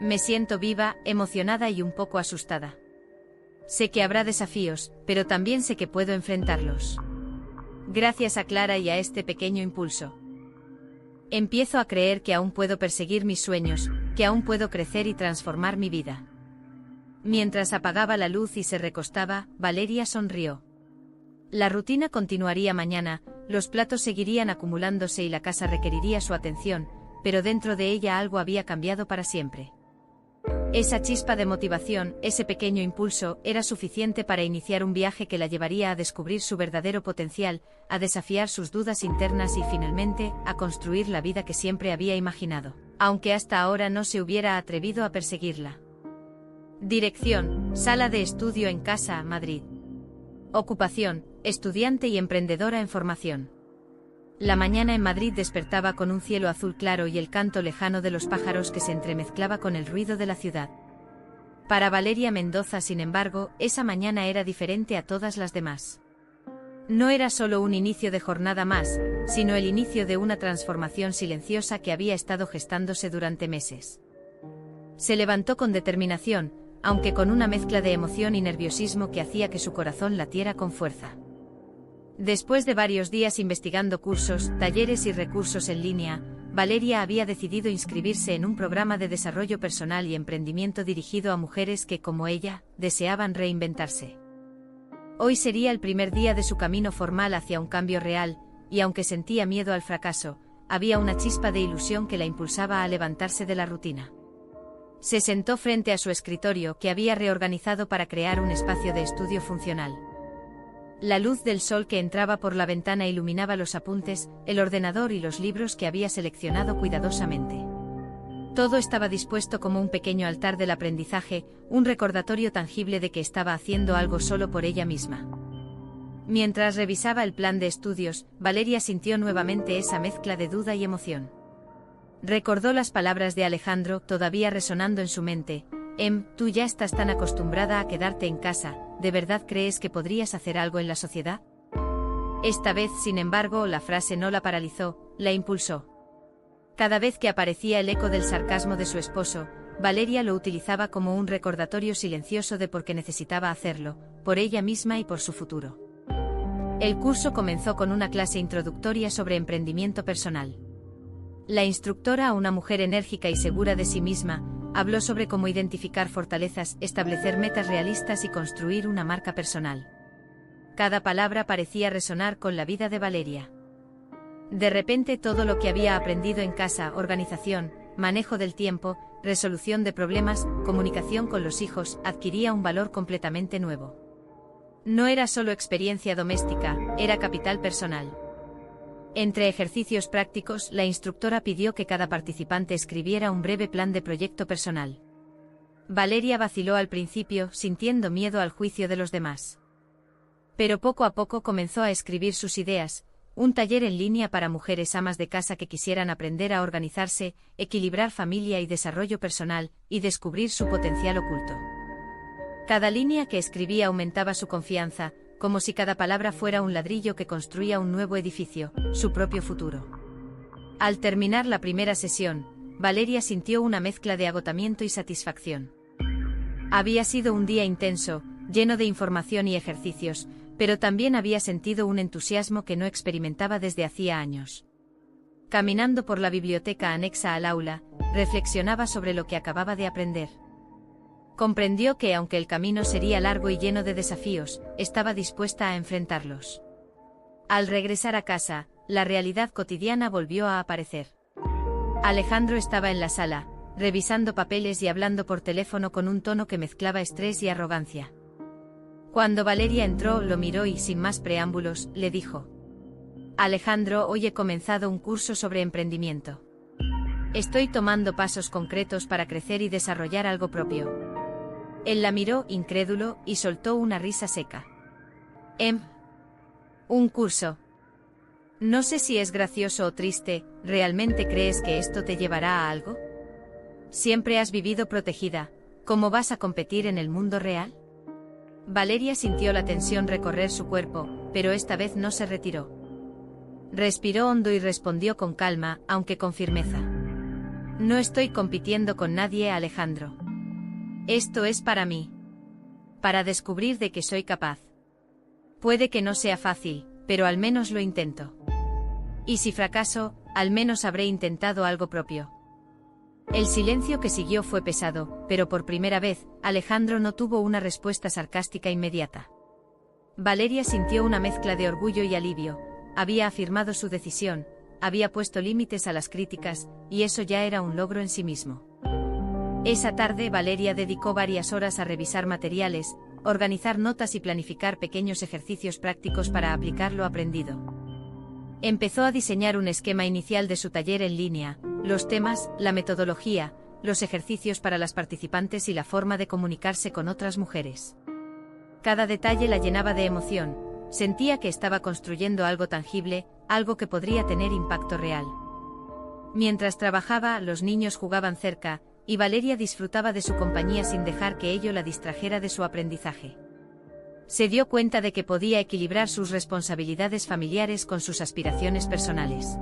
Speaker 1: Me siento viva, emocionada y un poco asustada. Sé que habrá desafíos, pero también sé que puedo enfrentarlos. Gracias a Clara y a este pequeño impulso. Empiezo a creer que aún puedo perseguir mis sueños, que aún puedo crecer y transformar mi vida. Mientras apagaba la luz y se recostaba, Valeria sonrió. La rutina continuaría mañana, los platos seguirían acumulándose y la casa requeriría su atención, pero dentro de ella algo había cambiado para siempre. Esa chispa de motivación, ese pequeño impulso, era suficiente para iniciar un viaje que la llevaría a descubrir su verdadero potencial, a desafiar sus dudas internas y finalmente, a construir la vida que siempre había imaginado, aunque hasta ahora no se hubiera atrevido a perseguirla. Dirección: Sala de Estudio en Casa, Madrid. Ocupación: estudiante y emprendedora en formación. La mañana en Madrid despertaba con un cielo azul claro y el canto lejano de los pájaros que se entremezclaba con el ruido de la ciudad. Para Valeria Mendoza, sin embargo, esa mañana era diferente a todas las demás. No era solo un inicio de jornada más, sino el inicio de una transformación silenciosa que había estado gestándose durante meses. Se levantó con determinación, aunque con una mezcla de emoción y nerviosismo que hacía que su corazón latiera con fuerza. Después de varios días investigando cursos, talleres y recursos en línea, Valeria había decidido inscribirse en un programa de desarrollo personal y emprendimiento dirigido a mujeres que, como ella, deseaban reinventarse. Hoy sería el primer día de su camino formal hacia un cambio real, y aunque sentía miedo al fracaso, había una chispa de ilusión que la impulsaba a levantarse de la rutina. Se sentó frente a su escritorio, que había reorganizado para crear un espacio de estudio funcional. La luz del sol que entraba por la ventana iluminaba los apuntes, el ordenador y los libros que había seleccionado cuidadosamente. Todo estaba dispuesto como un pequeño altar del aprendizaje, un recordatorio tangible de que estaba haciendo algo solo por ella misma. Mientras revisaba el plan de estudios, Valeria sintió nuevamente esa mezcla de duda y emoción. Recordó las palabras de Alejandro todavía resonando en su mente. Tú ya estás tan acostumbrada a quedarte en casa, ¿de verdad crees que podrías hacer algo en la sociedad? Esta vez, sin embargo, la frase no la paralizó, la impulsó. Cada vez que aparecía el eco del sarcasmo de su esposo, Valeria lo utilizaba como un recordatorio silencioso de por qué necesitaba hacerlo, por ella misma y por su futuro. El curso comenzó con una clase introductoria sobre emprendimiento personal. La instructora, una mujer enérgica y segura de sí misma, habló sobre cómo identificar fortalezas, establecer metas realistas y construir una marca personal. Cada palabra parecía resonar con la vida de Valeria. De repente todo lo que había aprendido en casa, organización, manejo del tiempo, resolución de problemas, comunicación con los hijos, adquiría un valor completamente nuevo. No era solo experiencia doméstica, era capital personal. Entre ejercicios prácticos, la instructora pidió que cada participante escribiera un breve plan de proyecto personal. Valeria vaciló al principio, sintiendo miedo al juicio de los demás. Pero poco a poco comenzó a escribir sus ideas, un taller en línea para mujeres amas de casa que quisieran aprender a organizarse, equilibrar familia y desarrollo personal, y descubrir su potencial oculto. Cada línea que escribía aumentaba su confianza, como si cada palabra fuera un ladrillo que construía un nuevo edificio, su propio futuro. Al terminar la primera sesión, Valeria sintió una mezcla de agotamiento y satisfacción. Había sido un día intenso, lleno de información y ejercicios, pero también había sentido un entusiasmo que no experimentaba desde hacía años. Caminando por la biblioteca anexa al aula, reflexionaba sobre lo que acababa de aprender. Comprendió que, aunque el camino sería largo y lleno de desafíos, estaba dispuesta a enfrentarlos. Al regresar a casa, la realidad cotidiana volvió a aparecer. Alejandro estaba en la sala, revisando papeles y hablando por teléfono con un tono que mezclaba estrés y arrogancia. Cuando Valeria entró, lo miró y, sin más preámbulos, le dijo: Alejandro, hoy he comenzado un curso sobre emprendimiento. Estoy tomando pasos concretos para crecer y desarrollar algo propio. Él la miró, incrédulo, y soltó una risa seca. ¿Un curso? No sé si es gracioso o triste, ¿realmente crees que esto te llevará a algo? Siempre has vivido protegida, ¿cómo vas a competir en el mundo real? Valeria sintió la tensión recorrer su cuerpo, pero esta vez no se retiró. Respiró hondo y respondió con calma, aunque con firmeza. No estoy compitiendo con nadie, Alejandro. Esto es para mí. Para descubrir de qué soy capaz. Puede que no sea fácil, pero al menos lo intento. Y si fracaso, al menos habré intentado algo propio. El silencio que siguió fue pesado, pero por primera vez, Alejandro no tuvo una respuesta sarcástica inmediata. Valeria sintió una mezcla de orgullo y alivio. Había afirmado su decisión, había puesto límites a las críticas, y eso ya era un logro en sí mismo. Esa tarde Valeria dedicó varias horas a revisar materiales, organizar notas y planificar pequeños ejercicios prácticos para aplicar lo aprendido. Empezó a diseñar un esquema inicial de su taller en línea, los temas, la metodología, los ejercicios para las participantes y la forma de comunicarse con otras mujeres. Cada detalle la llenaba de emoción, sentía que estaba construyendo algo tangible, algo que podría tener impacto real. Mientras trabajaba, los niños jugaban cerca, y Valeria disfrutaba de su compañía sin dejar que ello la distrajera de su aprendizaje. Se dio cuenta de que podía equilibrar sus responsabilidades familiares con sus aspiraciones personales.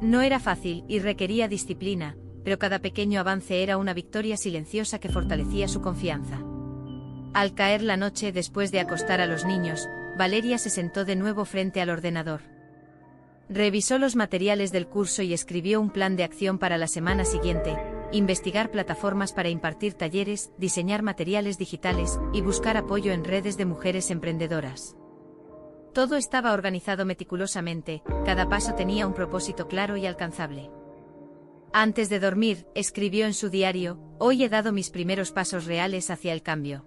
Speaker 1: No era fácil y requería disciplina, pero cada pequeño avance era una victoria silenciosa que fortalecía su confianza. Al caer la noche, después de acostar a los niños, Valeria se sentó de nuevo frente al ordenador. Revisó los materiales del curso y escribió un plan de acción para la semana siguiente: investigar plataformas para impartir talleres, diseñar materiales digitales y buscar apoyo en redes de mujeres emprendedoras. Todo estaba organizado meticulosamente, cada paso tenía un propósito claro y alcanzable. Antes de dormir, escribió en su diario: hoy he dado mis primeros pasos reales hacia el cambio.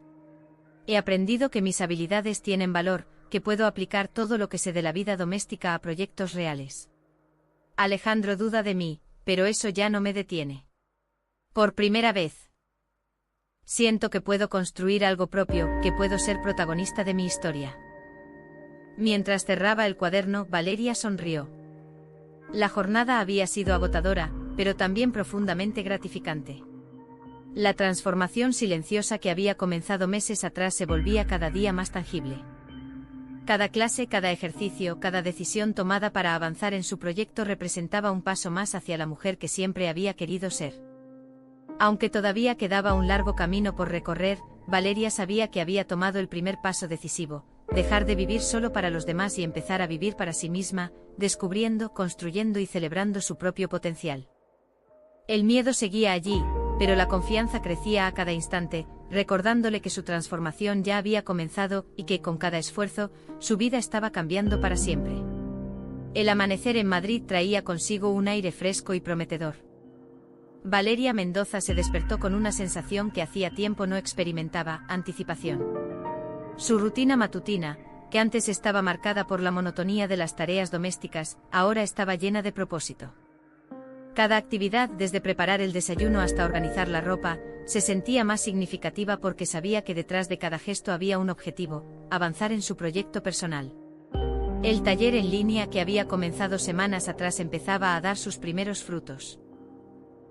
Speaker 1: He aprendido que mis habilidades tienen valor, que puedo aplicar todo lo que sé de la vida doméstica a proyectos reales. Alejandro duda de mí, pero eso ya no me detiene. Por primera vez, siento que puedo construir algo propio, que puedo ser protagonista de mi historia. Mientras cerraba el cuaderno, Valeria sonrió. La jornada había sido agotadora, pero también profundamente gratificante. La transformación silenciosa que había comenzado meses atrás se volvía cada día más tangible. Cada clase, cada ejercicio, cada decisión tomada para avanzar en su proyecto representaba un paso más hacia la mujer que siempre había querido ser. Aunque todavía quedaba un largo camino por recorrer, Valeria sabía que había tomado el primer paso decisivo: dejar de vivir solo para los demás y empezar a vivir para sí misma, descubriendo, construyendo y celebrando su propio potencial. El miedo seguía allí, pero la confianza crecía a cada instante, recordándole que su transformación ya había comenzado y que, con cada esfuerzo, su vida estaba cambiando para siempre. El amanecer en Madrid traía consigo un aire fresco y prometedor. Valeria Mendoza se despertó con una sensación que hacía tiempo no experimentaba: anticipación. Su rutina matutina, que antes estaba marcada por la monotonía de las tareas domésticas, ahora estaba llena de propósito. Cada actividad, desde preparar el desayuno hasta organizar la ropa, se sentía más significativa porque sabía que detrás de cada gesto había un objetivo: avanzar en su proyecto personal. El taller en línea que había comenzado semanas atrás empezaba a dar sus primeros frutos.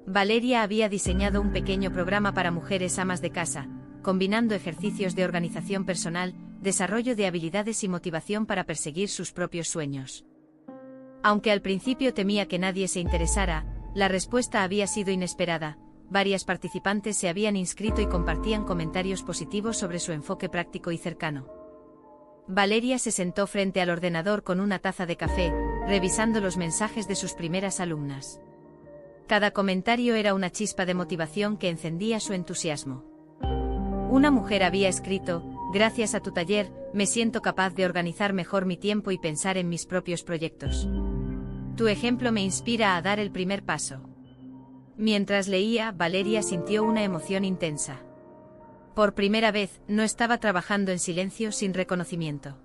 Speaker 1: Valeria había diseñado un pequeño programa para mujeres amas de casa, combinando ejercicios de organización personal, desarrollo de habilidades y motivación para perseguir sus propios sueños. Aunque al principio temía que nadie se interesara, la respuesta había sido inesperada. Varias participantes se habían inscrito y compartían comentarios positivos sobre su enfoque práctico y cercano. Valeria se sentó frente al ordenador con una taza de café, revisando los mensajes de sus primeras alumnas. Cada comentario era una chispa de motivación que encendía su entusiasmo. Una mujer había escrito: gracias a tu taller, me siento capaz de organizar mejor mi tiempo y pensar en mis propios proyectos. Tu ejemplo me inspira a dar el primer paso. Mientras leía, Valeria sintió una emoción intensa. Por primera vez, no estaba trabajando en silencio sin reconocimiento.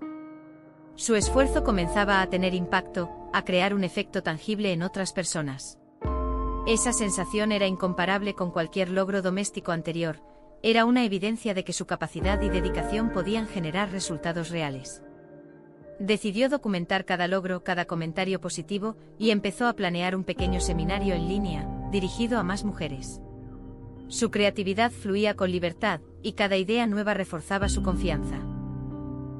Speaker 1: Su esfuerzo comenzaba a tener impacto, a crear un efecto tangible en otras personas. Esa sensación era incomparable con cualquier logro doméstico anterior. Era una evidencia de que su capacidad y dedicación podían generar resultados reales. Decidió documentar cada logro, cada comentario positivo, y empezó a planear un pequeño seminario en línea, dirigido a más mujeres. Su creatividad fluía con libertad, y cada idea nueva reforzaba su confianza.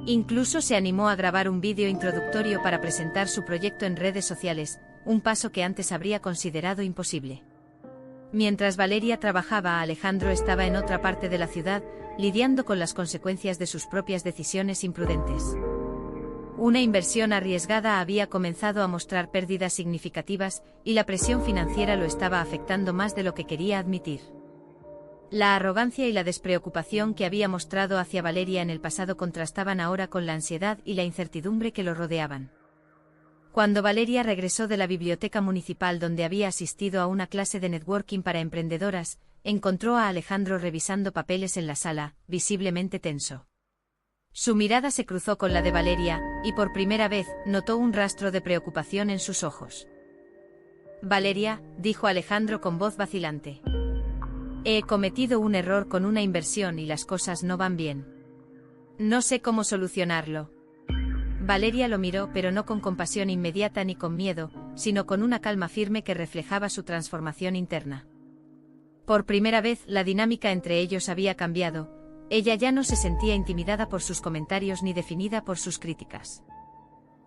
Speaker 1: Incluso se animó a grabar un vídeo introductorio para presentar su proyecto en redes sociales, un paso que antes habría considerado imposible. Mientras Valeria trabajaba, Alejandro estaba en otra parte de la ciudad, lidiando con las consecuencias de sus propias decisiones imprudentes. Una inversión arriesgada había comenzado a mostrar pérdidas significativas, y la presión financiera lo estaba afectando más de lo que quería admitir. La arrogancia y la despreocupación que había mostrado hacia Valeria en el pasado contrastaban ahora con la ansiedad y la incertidumbre que lo rodeaban. Cuando Valeria regresó de la biblioteca municipal donde había asistido a una clase de networking para emprendedoras, encontró a Alejandro revisando papeles en la sala, visiblemente tenso. Su mirada se cruzó con la de Valeria, y por primera vez notó un rastro de preocupación en sus ojos. Valeria, dijo Alejandro con voz vacilante. He cometido un error con una inversión y las cosas no van bien. No sé cómo solucionarlo. Valeria lo miró, pero no con compasión inmediata ni con miedo, sino con una calma firme que reflejaba su transformación interna. Por primera vez, la dinámica entre ellos había cambiado. Ella ya no se sentía intimidada por sus comentarios ni definida por sus críticas.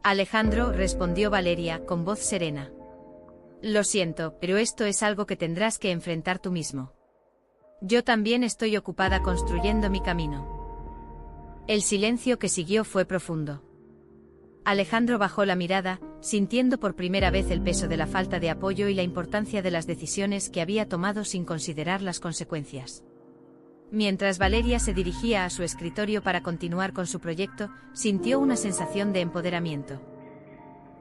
Speaker 1: Alejandro, respondió Valeria, con voz serena. Lo siento, pero esto es algo que tendrás que enfrentar tú mismo. Yo también estoy ocupada construyendo mi camino. El silencio que siguió fue profundo. Alejandro bajó la mirada, sintiendo por primera vez el peso de la falta de apoyo y la importancia de las decisiones que había tomado sin considerar las consecuencias. Mientras Valeria se dirigía a su escritorio para continuar con su proyecto, sintió una sensación de empoderamiento.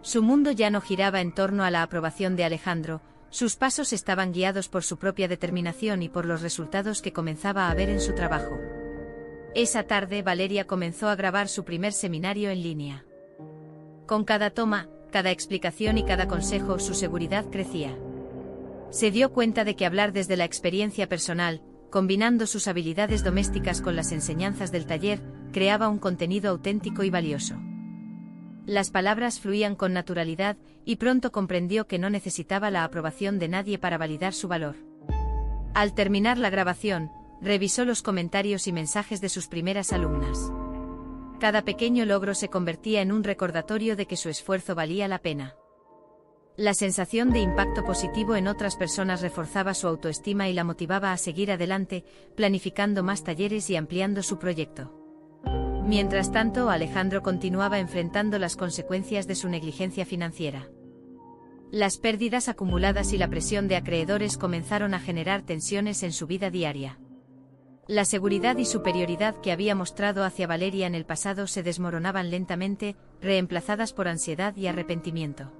Speaker 1: Su mundo ya no giraba en torno a la aprobación de Alejandro, sus pasos estaban guiados por su propia determinación y por los resultados que comenzaba a ver en su trabajo. Esa tarde Valeria comenzó a grabar su primer seminario en línea. Con cada toma, cada explicación y cada consejo, su seguridad crecía. Se dio cuenta de que hablar desde la experiencia personal, combinando sus habilidades domésticas con las enseñanzas del taller, creaba un contenido auténtico y valioso. Las palabras fluían con naturalidad, y pronto comprendió que no necesitaba la aprobación de nadie para validar su valor. Al terminar la grabación, revisó los comentarios y mensajes de sus primeras alumnas. Cada pequeño logro se convertía en un recordatorio de que su esfuerzo valía la pena. La sensación de impacto positivo en otras personas reforzaba su autoestima y la motivaba a seguir adelante, planificando más talleres y ampliando su proyecto. Mientras tanto, Alejandro continuaba enfrentando las consecuencias de su negligencia financiera. Las pérdidas acumuladas y la presión de acreedores comenzaron a generar tensiones en su vida diaria. La seguridad y superioridad que había mostrado hacia Valeria en el pasado se desmoronaban lentamente, reemplazadas por ansiedad y arrepentimiento.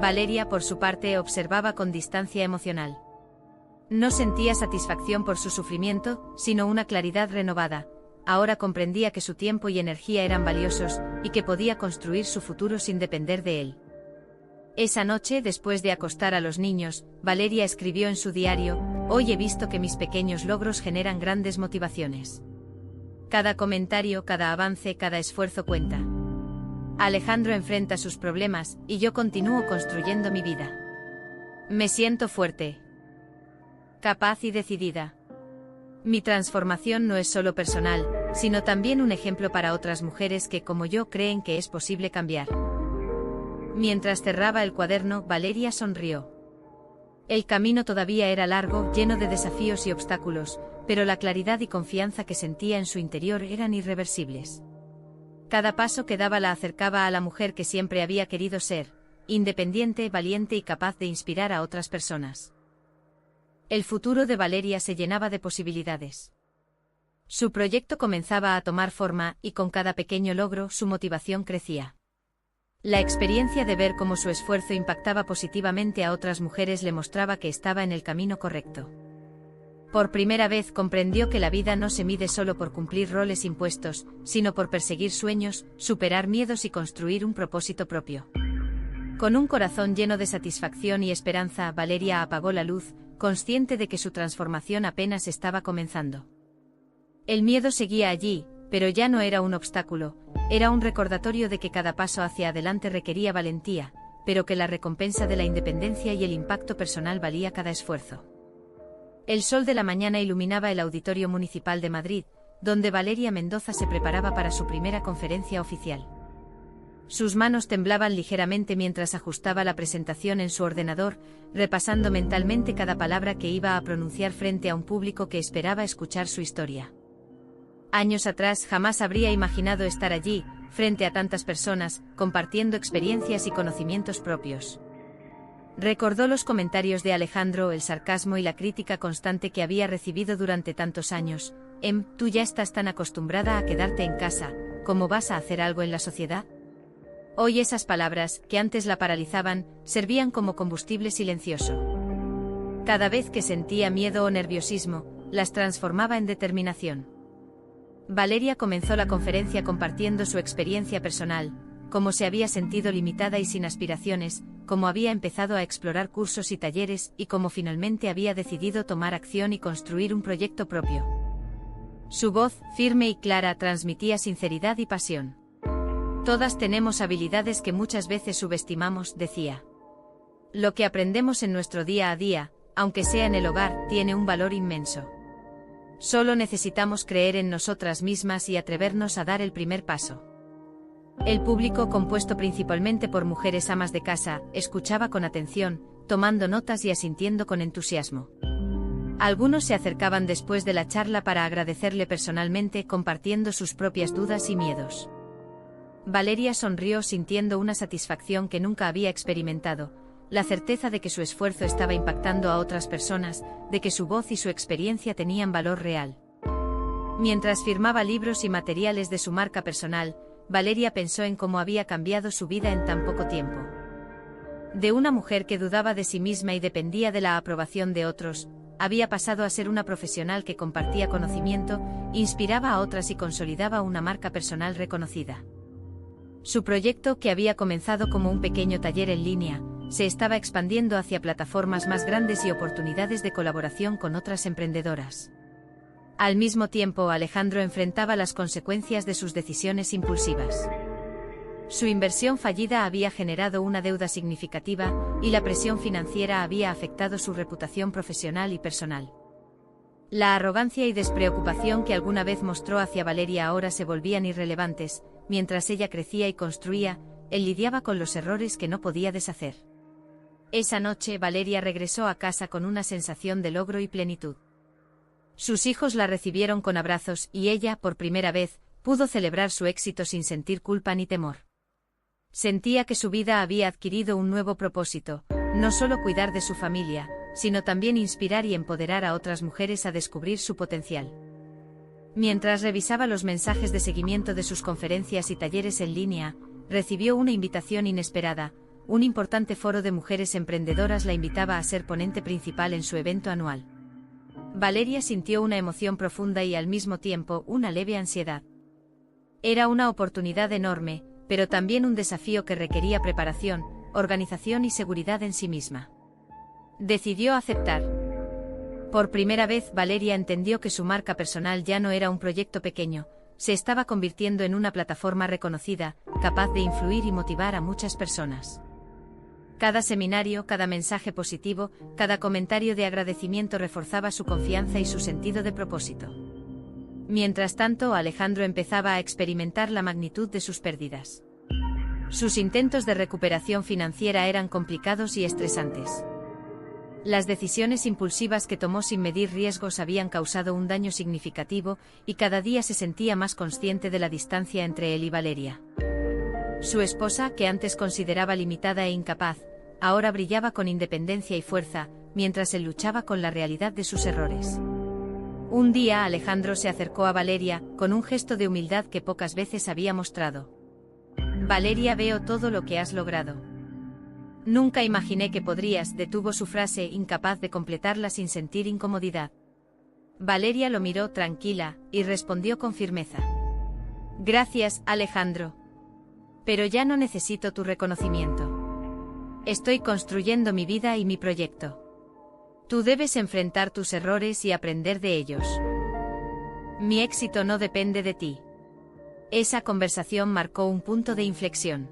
Speaker 1: Valeria, por su parte, observaba con distancia emocional. No sentía satisfacción por su sufrimiento, sino una claridad renovada. Ahora comprendía que su tiempo y energía eran valiosos, y que podía construir su futuro sin depender de él. Esa noche, después de acostar a los niños, Valeria escribió en su diario: «Hoy he visto que mis pequeños logros generan grandes motivaciones. Cada comentario, cada avance, cada esfuerzo cuenta. Alejandro enfrenta sus problemas, y yo continúo construyendo mi vida. Me siento fuerte, capaz y decidida. Mi transformación no es solo personal, sino también un ejemplo para otras mujeres que, como yo, creen que es posible cambiar». Mientras cerraba el cuaderno, Valeria sonrió. El camino todavía era largo, lleno de desafíos y obstáculos, pero la claridad y confianza que sentía en su interior eran irreversibles. Cada paso que daba la acercaba a la mujer que siempre había querido ser, independiente, valiente y capaz de inspirar a otras personas. El futuro de Valeria se llenaba de posibilidades. Su proyecto comenzaba a tomar forma, y con cada pequeño logro, su motivación crecía. La experiencia de ver cómo su esfuerzo impactaba positivamente a otras mujeres le mostraba que estaba en el camino correcto. Por primera vez comprendió que la vida no se mide solo por cumplir roles impuestos, sino por perseguir sueños, superar miedos y construir un propósito propio. Con un corazón lleno de satisfacción y esperanza, Valeria apagó la luz, consciente de que su transformación apenas estaba comenzando. El miedo seguía allí, pero ya no era un obstáculo, era un recordatorio de que cada paso hacia adelante requería valentía, pero que la recompensa de la independencia y el impacto personal valía cada esfuerzo. El sol de la mañana iluminaba el Auditorio Municipal de Madrid, donde Valeria Mendoza se preparaba para su primera conferencia oficial. Sus manos temblaban ligeramente mientras ajustaba la presentación en su ordenador, repasando mentalmente cada palabra que iba a pronunciar frente a un público que esperaba escuchar su historia. Años atrás jamás habría imaginado estar allí, frente a tantas personas, compartiendo experiencias y conocimientos propios. Recordó los comentarios de Alejandro, el sarcasmo y la crítica constante que había recibido durante tantos años. Tú ya estás tan acostumbrada a quedarte en casa, ¿cómo vas a hacer algo en la sociedad? Hoy esas palabras, que antes la paralizaban, servían como combustible silencioso. Cada vez que sentía miedo o nerviosismo, las transformaba en determinación. Valeria comenzó la conferencia compartiendo su experiencia personal, cómo se había sentido limitada y sin aspiraciones, cómo había empezado a explorar cursos y talleres y cómo finalmente había decidido tomar acción y construir un proyecto propio. Su voz, firme y clara, transmitía sinceridad y pasión. Todas tenemos habilidades que muchas veces subestimamos, decía. Lo que aprendemos en nuestro día a día, aunque sea en el hogar, tiene un valor inmenso. Solo necesitamos creer en nosotras mismas y atrevernos a dar el primer paso. El público, compuesto principalmente por mujeres amas de casa, escuchaba con atención, tomando notas y asintiendo con entusiasmo. Algunos se acercaban después de la charla para agradecerle personalmente, compartiendo sus propias dudas y miedos. Valeria sonrió sintiendo una satisfacción que nunca había experimentado, la certeza de que su esfuerzo estaba impactando a otras personas, de que su voz y su experiencia tenían valor real. Mientras firmaba libros y materiales de su marca personal, Valeria pensó en cómo había cambiado su vida en tan poco tiempo. De una mujer que dudaba de sí misma y dependía de la aprobación de otros, había pasado a ser una profesional que compartía conocimiento, inspiraba a otras y consolidaba una marca personal reconocida. Su proyecto, que había comenzado como un pequeño taller en línea, se estaba expandiendo hacia plataformas más grandes y oportunidades de colaboración con otras emprendedoras. Al mismo tiempo, Alejandro enfrentaba las consecuencias de sus decisiones impulsivas. Su inversión fallida había generado una deuda significativa, y la presión financiera había afectado su reputación profesional y personal. La arrogancia y despreocupación que alguna vez mostró hacia Valeria ahora se volvían irrelevantes. Mientras ella crecía y construía, él lidiaba con los errores que no podía deshacer. Esa noche, Valeria regresó a casa con una sensación de logro y plenitud. Sus hijos la recibieron con abrazos y ella, por primera vez, pudo celebrar su éxito sin sentir culpa ni temor. Sentía que su vida había adquirido un nuevo propósito, no solo cuidar de su familia, sino también inspirar y empoderar a otras mujeres a descubrir su potencial. Mientras revisaba los mensajes de seguimiento de sus conferencias y talleres en línea, recibió una invitación inesperada. Un importante foro de mujeres emprendedoras la invitaba a ser ponente principal en su evento anual. Valeria sintió una emoción profunda y al mismo tiempo una leve ansiedad. Era una oportunidad enorme, pero también un desafío que requería preparación, organización y seguridad en sí misma. Decidió aceptar. Por primera vez, Valeria entendió que su marca personal ya no era un proyecto pequeño, se estaba convirtiendo en una plataforma reconocida, capaz de influir y motivar a muchas personas. Cada seminario, cada mensaje positivo, cada comentario de agradecimiento reforzaba su confianza y su sentido de propósito. Mientras tanto, Alejandro empezaba a experimentar la magnitud de sus pérdidas. Sus intentos de recuperación financiera eran complicados y estresantes. Las decisiones impulsivas que tomó sin medir riesgos habían causado un daño significativo, y cada día se sentía más consciente de la distancia entre él y Valeria. Su esposa, que antes consideraba limitada e incapaz, ahora brillaba con independencia y fuerza, mientras él luchaba con la realidad de sus errores. Un día Alejandro se acercó a Valeria, con un gesto de humildad que pocas veces había mostrado. «Valeria, veo todo lo que has logrado. Nunca imaginé que podrías», detuvo su frase, incapaz de completarla sin sentir incomodidad. Valeria lo miró tranquila, y respondió con firmeza. «Gracias, Alejandro. Pero ya no necesito tu reconocimiento. Estoy construyendo mi vida y mi proyecto. Tú debes enfrentar tus errores y aprender de ellos. Mi éxito no depende de ti». Esa conversación marcó un punto de inflexión.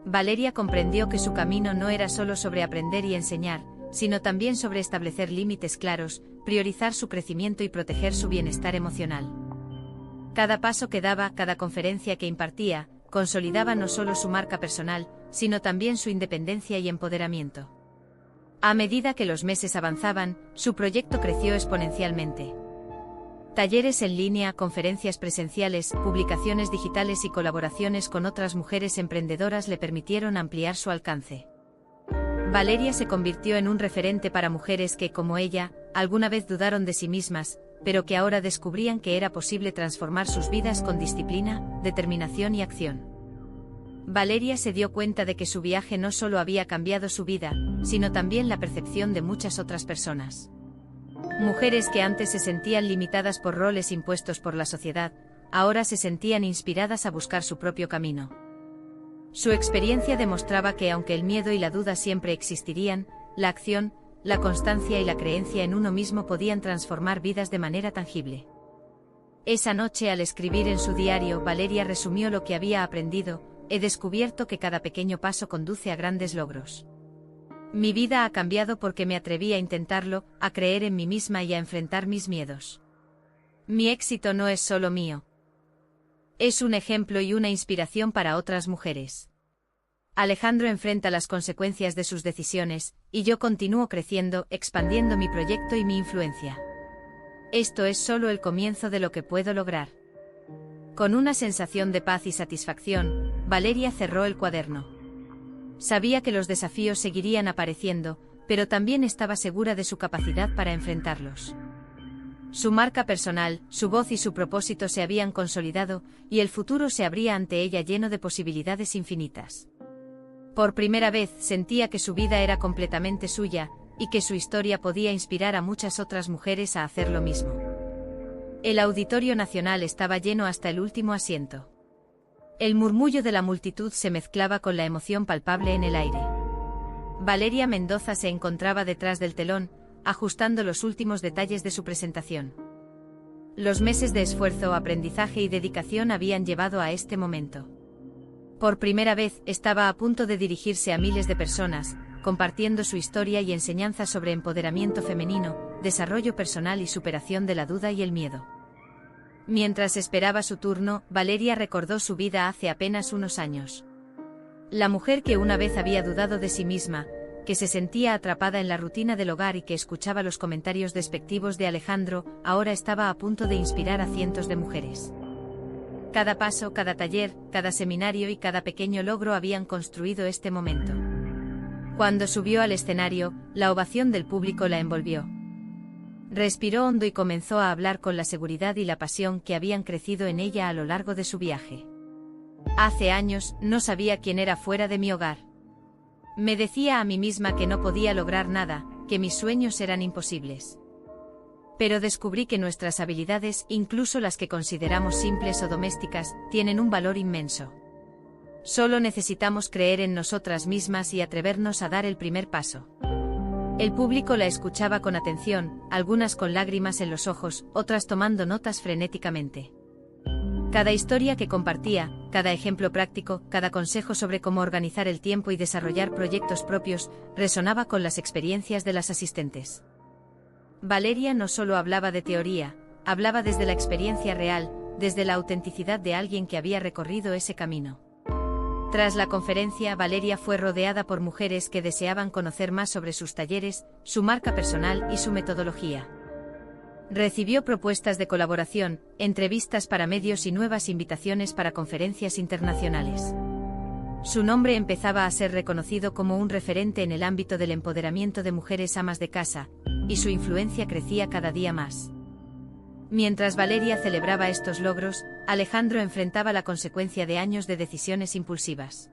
Speaker 1: Valeria comprendió que su camino no era solo sobre aprender y enseñar, sino también sobre establecer límites claros, priorizar su crecimiento y proteger su bienestar emocional. Cada paso que daba, cada conferencia que impartía, consolidaba no solo su marca personal, sino también su independencia y empoderamiento. A medida que los meses avanzaban, su proyecto creció exponencialmente. Talleres en línea, conferencias presenciales, publicaciones digitales y colaboraciones con otras mujeres emprendedoras le permitieron ampliar su alcance. Valeria se convirtió en un referente para mujeres que, como ella, alguna vez dudaron de sí mismas, pero que ahora descubrían que era posible transformar sus vidas con disciplina, determinación y acción. Valeria se dio cuenta de que su viaje no solo había cambiado su vida, sino también la percepción de muchas otras personas. Mujeres que antes se sentían limitadas por roles impuestos por la sociedad, ahora se sentían inspiradas a buscar su propio camino. Su experiencia demostraba que aunque el miedo y la duda siempre existirían, la acción, la constancia y la creencia en uno mismo podían transformar vidas de manera tangible. Esa noche, al escribir en su diario, Valeria resumió lo que había aprendido: «He descubierto que cada pequeño paso conduce a grandes logros. Mi vida ha cambiado porque me atreví a intentarlo, a creer en mí misma y a enfrentar mis miedos. Mi éxito no es solo mío. Es un ejemplo y una inspiración para otras mujeres. Alejandro enfrenta las consecuencias de sus decisiones, y yo continúo creciendo, expandiendo mi proyecto y mi influencia. Esto es solo el comienzo de lo que puedo lograr. Con una sensación de paz y satisfacción, Valeria cerró el cuaderno. Sabía que los desafíos seguirían apareciendo, pero también estaba segura de su capacidad para enfrentarlos. Su marca personal, su voz y su propósito se habían consolidado, y el futuro se abría ante ella lleno de posibilidades infinitas. Por primera vez sentía que su vida era completamente suya, y que su historia podía inspirar a muchas otras mujeres a hacer lo mismo. El Auditorio Nacional estaba lleno hasta el último asiento. El murmullo de la multitud se mezclaba con la emoción palpable en el aire. Valeria Mendoza se encontraba detrás del telón, ajustando los últimos detalles de su presentación. Los meses de esfuerzo, aprendizaje y dedicación habían llevado a este momento. Por primera vez estaba a punto de dirigirse a miles de personas, compartiendo su historia y enseñanza sobre empoderamiento femenino, desarrollo personal y superación de la duda y el miedo. Mientras esperaba su turno, Valeria recordó su vida hace apenas unos años. La mujer que una vez había dudado de sí misma, que se sentía atrapada en la rutina del hogar y que escuchaba los comentarios despectivos de Alejandro, ahora estaba a punto de inspirar a cientos de mujeres. Cada paso, cada taller, cada seminario y cada pequeño logro habían construido este momento. Cuando subió al escenario, la ovación del público la envolvió. Respiró hondo y comenzó a hablar con la seguridad y la pasión que habían crecido en ella a lo largo de su viaje. Hace años, no sabía quién era fuera de mi hogar. Me decía a mí misma que no podía lograr nada, que mis sueños eran imposibles. Pero descubrí que nuestras habilidades, incluso las que consideramos simples o domésticas, tienen un valor inmenso. Solo necesitamos creer en nosotras mismas y atrevernos a dar el primer paso. El público la escuchaba con atención, algunas con lágrimas en los ojos, otras tomando notas frenéticamente. Cada historia que compartía, cada ejemplo práctico, cada consejo sobre cómo organizar el tiempo y desarrollar proyectos propios, resonaba con las experiencias de las asistentes. Valeria no solo hablaba de teoría, hablaba desde la experiencia real, desde la autenticidad de alguien que había recorrido ese camino. Tras la conferencia, Valeria fue rodeada por mujeres que deseaban conocer más sobre sus talleres, su marca personal y su metodología. Recibió propuestas de colaboración, entrevistas para medios y nuevas invitaciones para conferencias internacionales. Su nombre empezaba a ser reconocido como un referente en el ámbito del empoderamiento de mujeres amas de casa, y su influencia crecía cada día más. Mientras Valeria celebraba estos logros, Alejandro enfrentaba la consecuencia de años de decisiones impulsivas.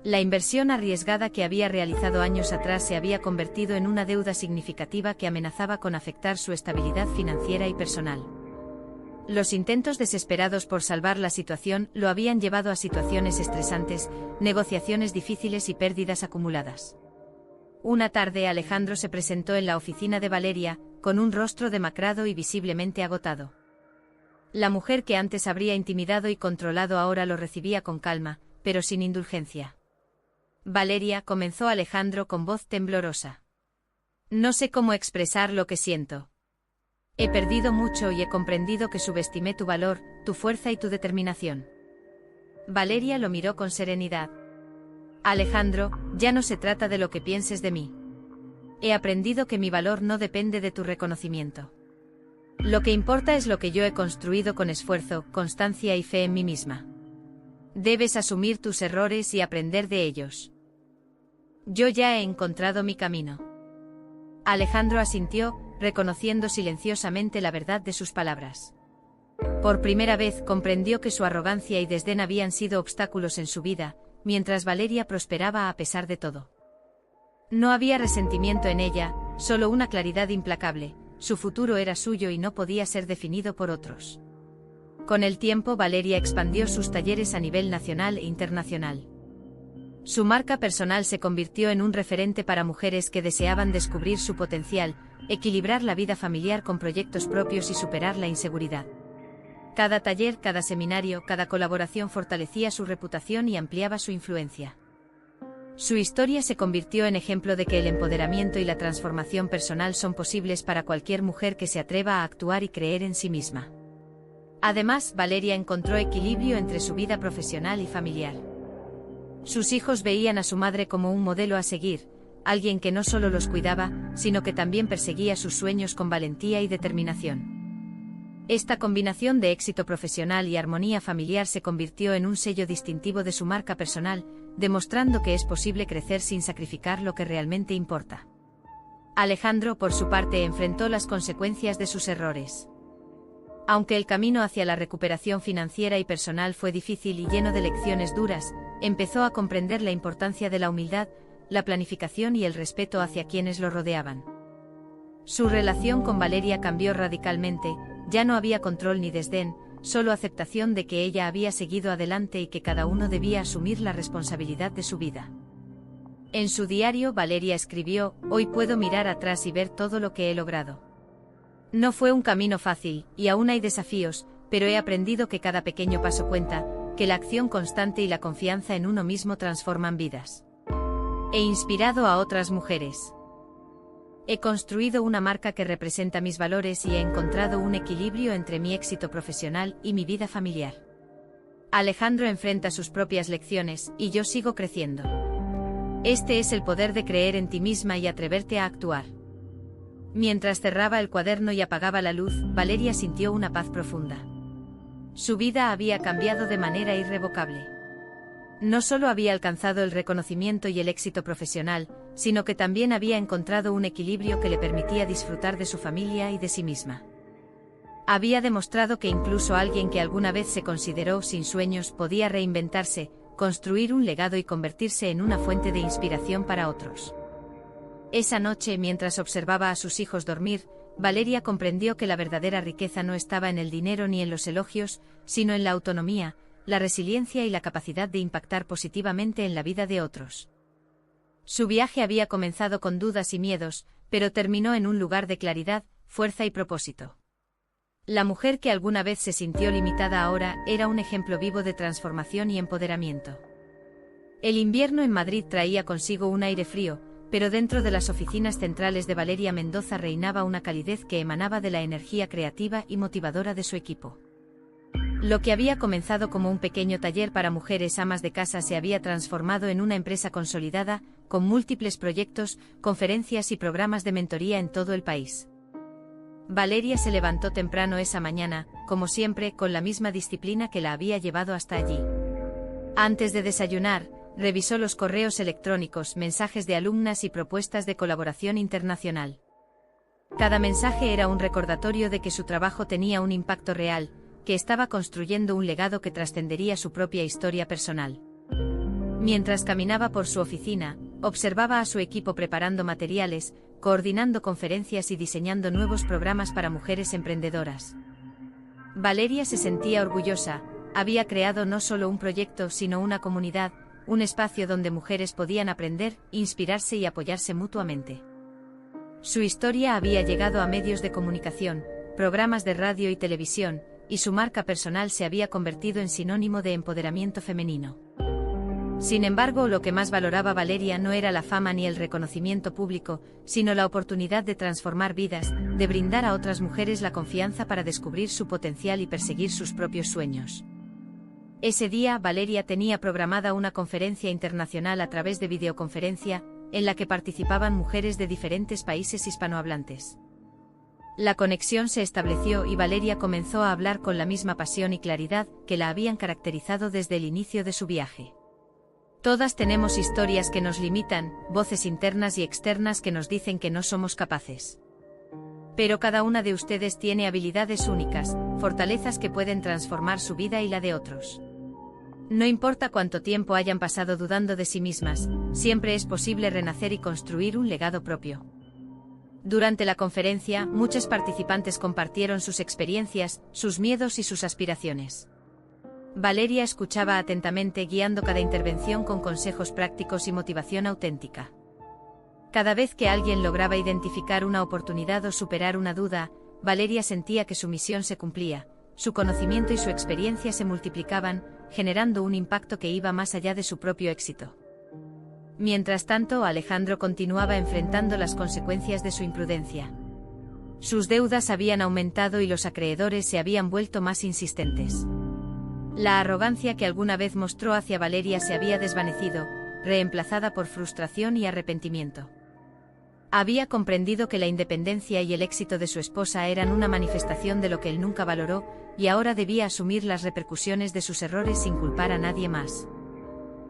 Speaker 1: La inversión arriesgada que había realizado años atrás se había convertido en una deuda significativa que amenazaba con afectar su estabilidad financiera y personal. Los intentos desesperados por salvar la situación lo habían llevado a situaciones estresantes, negociaciones difíciles y pérdidas acumuladas. Una tarde Alejandro se presentó en la oficina de Valeria, con un rostro demacrado y visiblemente agotado. La mujer que antes habría intimidado y controlado ahora lo recibía con calma, pero sin indulgencia. Valeria, comenzó Alejandro con voz temblorosa. No sé cómo expresar lo que siento. He perdido mucho y he comprendido que subestimé tu valor, tu fuerza y tu determinación. Valeria lo miró con serenidad. Alejandro, ya no se trata de lo que pienses de mí. He aprendido que mi valor no depende de tu reconocimiento. Lo que importa es lo que yo he construido con esfuerzo, constancia y fe en mí misma. Debes asumir tus errores y aprender de ellos. Yo ya he encontrado mi camino. Alejandro asintió, reconociendo silenciosamente la verdad de sus palabras. Por primera vez comprendió que su arrogancia y desdén habían sido obstáculos en su vida, mientras Valeria prosperaba a pesar de todo. No había resentimiento en ella, solo una claridad implacable. Su futuro era suyo y no podía ser definido por otros. Con el tiempo Valeria expandió sus talleres a nivel nacional e internacional. Su marca personal se convirtió en un referente para mujeres que deseaban descubrir su potencial, equilibrar la vida familiar con proyectos propios y superar la inseguridad. Cada taller, cada seminario, cada colaboración fortalecía su reputación y ampliaba su influencia. Su historia se convirtió en ejemplo de que el empoderamiento y la transformación personal son posibles para cualquier mujer que se atreva a actuar y creer en sí misma. Además, Valeria encontró equilibrio entre su vida profesional y familiar. Sus hijos veían a su madre como un modelo a seguir, alguien que no solo los cuidaba, sino que también perseguía sus sueños con valentía y determinación. Esta combinación de éxito profesional y armonía familiar se convirtió en un sello distintivo de su marca personal, demostrando que es posible crecer sin sacrificar lo que realmente importa. Alejandro, por su parte, enfrentó las consecuencias de sus errores. Aunque el camino hacia la recuperación financiera y personal fue difícil y lleno de lecciones duras, empezó a comprender la importancia de la humildad, la planificación y el respeto hacia quienes lo rodeaban. Su relación con Valeria cambió radicalmente, ya no había control ni desdén, solo aceptación de que ella había seguido adelante y que cada uno debía asumir la responsabilidad de su vida. En su diario, Valeria escribió: "Hoy puedo mirar atrás y ver todo lo que he logrado. No fue un camino fácil, y aún hay desafíos, pero he aprendido que cada pequeño paso cuenta, que la acción constante y la confianza en uno mismo transforman vidas. He inspirado a otras mujeres. He construido una marca que representa mis valores y he encontrado un equilibrio entre mi éxito profesional y mi vida familiar. Alejandro enfrenta sus propias lecciones, y yo sigo creciendo. Este es el poder de creer en ti misma y atreverte a actuar". Mientras cerraba el cuaderno y apagaba la luz, Valeria sintió una paz profunda. Su vida había cambiado de manera irrevocable. No solo había alcanzado el reconocimiento y el éxito profesional, sino que también había encontrado un equilibrio que le permitía disfrutar de su familia y de sí misma. Había demostrado que incluso alguien que alguna vez se consideró sin sueños podía reinventarse, construir un legado y convertirse en una fuente de inspiración para otros. Esa noche, mientras observaba a sus hijos dormir, Valeria comprendió que la verdadera riqueza no estaba en el dinero ni en los elogios, sino en la autonomía, la resiliencia y la capacidad de impactar positivamente en la vida de otros. Su viaje había comenzado con dudas y miedos, pero terminó en un lugar de claridad, fuerza y propósito. La mujer que alguna vez se sintió limitada ahora era un ejemplo vivo de transformación y empoderamiento. El invierno en Madrid traía consigo un aire frío, pero dentro de las oficinas centrales de Valeria Mendoza reinaba una calidez que emanaba de la energía creativa y motivadora de su equipo. Lo que había comenzado como un pequeño taller para mujeres amas de casa se había transformado en una empresa consolidada, con múltiples proyectos, conferencias y programas de mentoría en todo el país. Valeria se levantó temprano esa mañana, como siempre, con la misma disciplina que la había llevado hasta allí. Antes de desayunar, revisó los correos electrónicos, mensajes de alumnas y propuestas de colaboración internacional. Cada mensaje era un recordatorio de que su trabajo tenía un impacto real, que estaba construyendo un legado que trascendería su propia historia personal. Mientras caminaba por su oficina, observaba a su equipo preparando materiales, coordinando conferencias y diseñando nuevos programas para mujeres emprendedoras. Valeria se sentía orgullosa, había creado no solo un proyecto sino una comunidad, un espacio donde mujeres podían aprender, inspirarse y apoyarse mutuamente. Su historia había llegado a medios de comunicación, programas de radio y televisión, y su marca personal se había convertido en sinónimo de empoderamiento femenino. Sin embargo, lo que más valoraba Valeria no era la fama ni el reconocimiento público, sino la oportunidad de transformar vidas, de brindar a otras mujeres la confianza para descubrir su potencial y perseguir sus propios sueños. Ese día, Valeria tenía programada una conferencia internacional a través de videoconferencia, en la que participaban mujeres de diferentes países hispanohablantes. La conexión se estableció y Valeria comenzó a hablar con la misma pasión y claridad que la habían caracterizado desde el inicio de su viaje. Todas tenemos historias que nos limitan, voces internas y externas que nos dicen que no somos capaces. Pero cada una de ustedes tiene habilidades únicas, fortalezas que pueden transformar su vida y la de otros. No importa cuánto tiempo hayan pasado dudando de sí mismas, siempre es posible renacer y construir un legado propio. Durante la conferencia, muchos participantes compartieron sus experiencias, sus miedos y sus aspiraciones. Valeria escuchaba atentamente, guiando cada intervención con consejos prácticos y motivación auténtica. Cada vez que alguien lograba identificar una oportunidad o superar una duda, Valeria sentía que su misión se cumplía, su conocimiento y su experiencia se multiplicaban, generando un impacto que iba más allá de su propio éxito. Mientras tanto, Alejandro continuaba enfrentando las consecuencias de su imprudencia. Sus deudas habían aumentado y los acreedores se habían vuelto más insistentes. La arrogancia que alguna vez mostró hacia Valeria se había desvanecido, reemplazada por frustración y arrepentimiento. Había comprendido que la independencia y el éxito de su esposa eran una manifestación de lo que él nunca valoró, y ahora debía asumir las repercusiones de sus errores sin culpar a nadie más.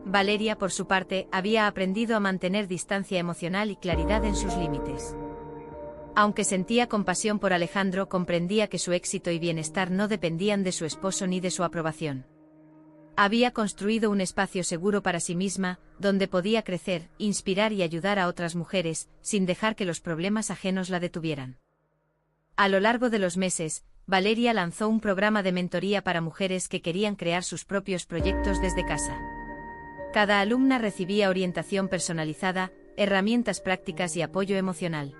Speaker 1: Valeria, por su parte, había aprendido a mantener distancia emocional y claridad en sus límites. Aunque sentía compasión por Alejandro, comprendía que su éxito y bienestar no dependían de su esposo ni de su aprobación. Había construido un espacio seguro para sí misma, donde podía crecer, inspirar y ayudar a otras mujeres, sin dejar que los problemas ajenos la detuvieran. A lo largo de los meses, Valeria lanzó un programa de mentoría para mujeres que querían crear sus propios proyectos desde casa. Cada alumna recibía orientación personalizada, herramientas prácticas y apoyo emocional.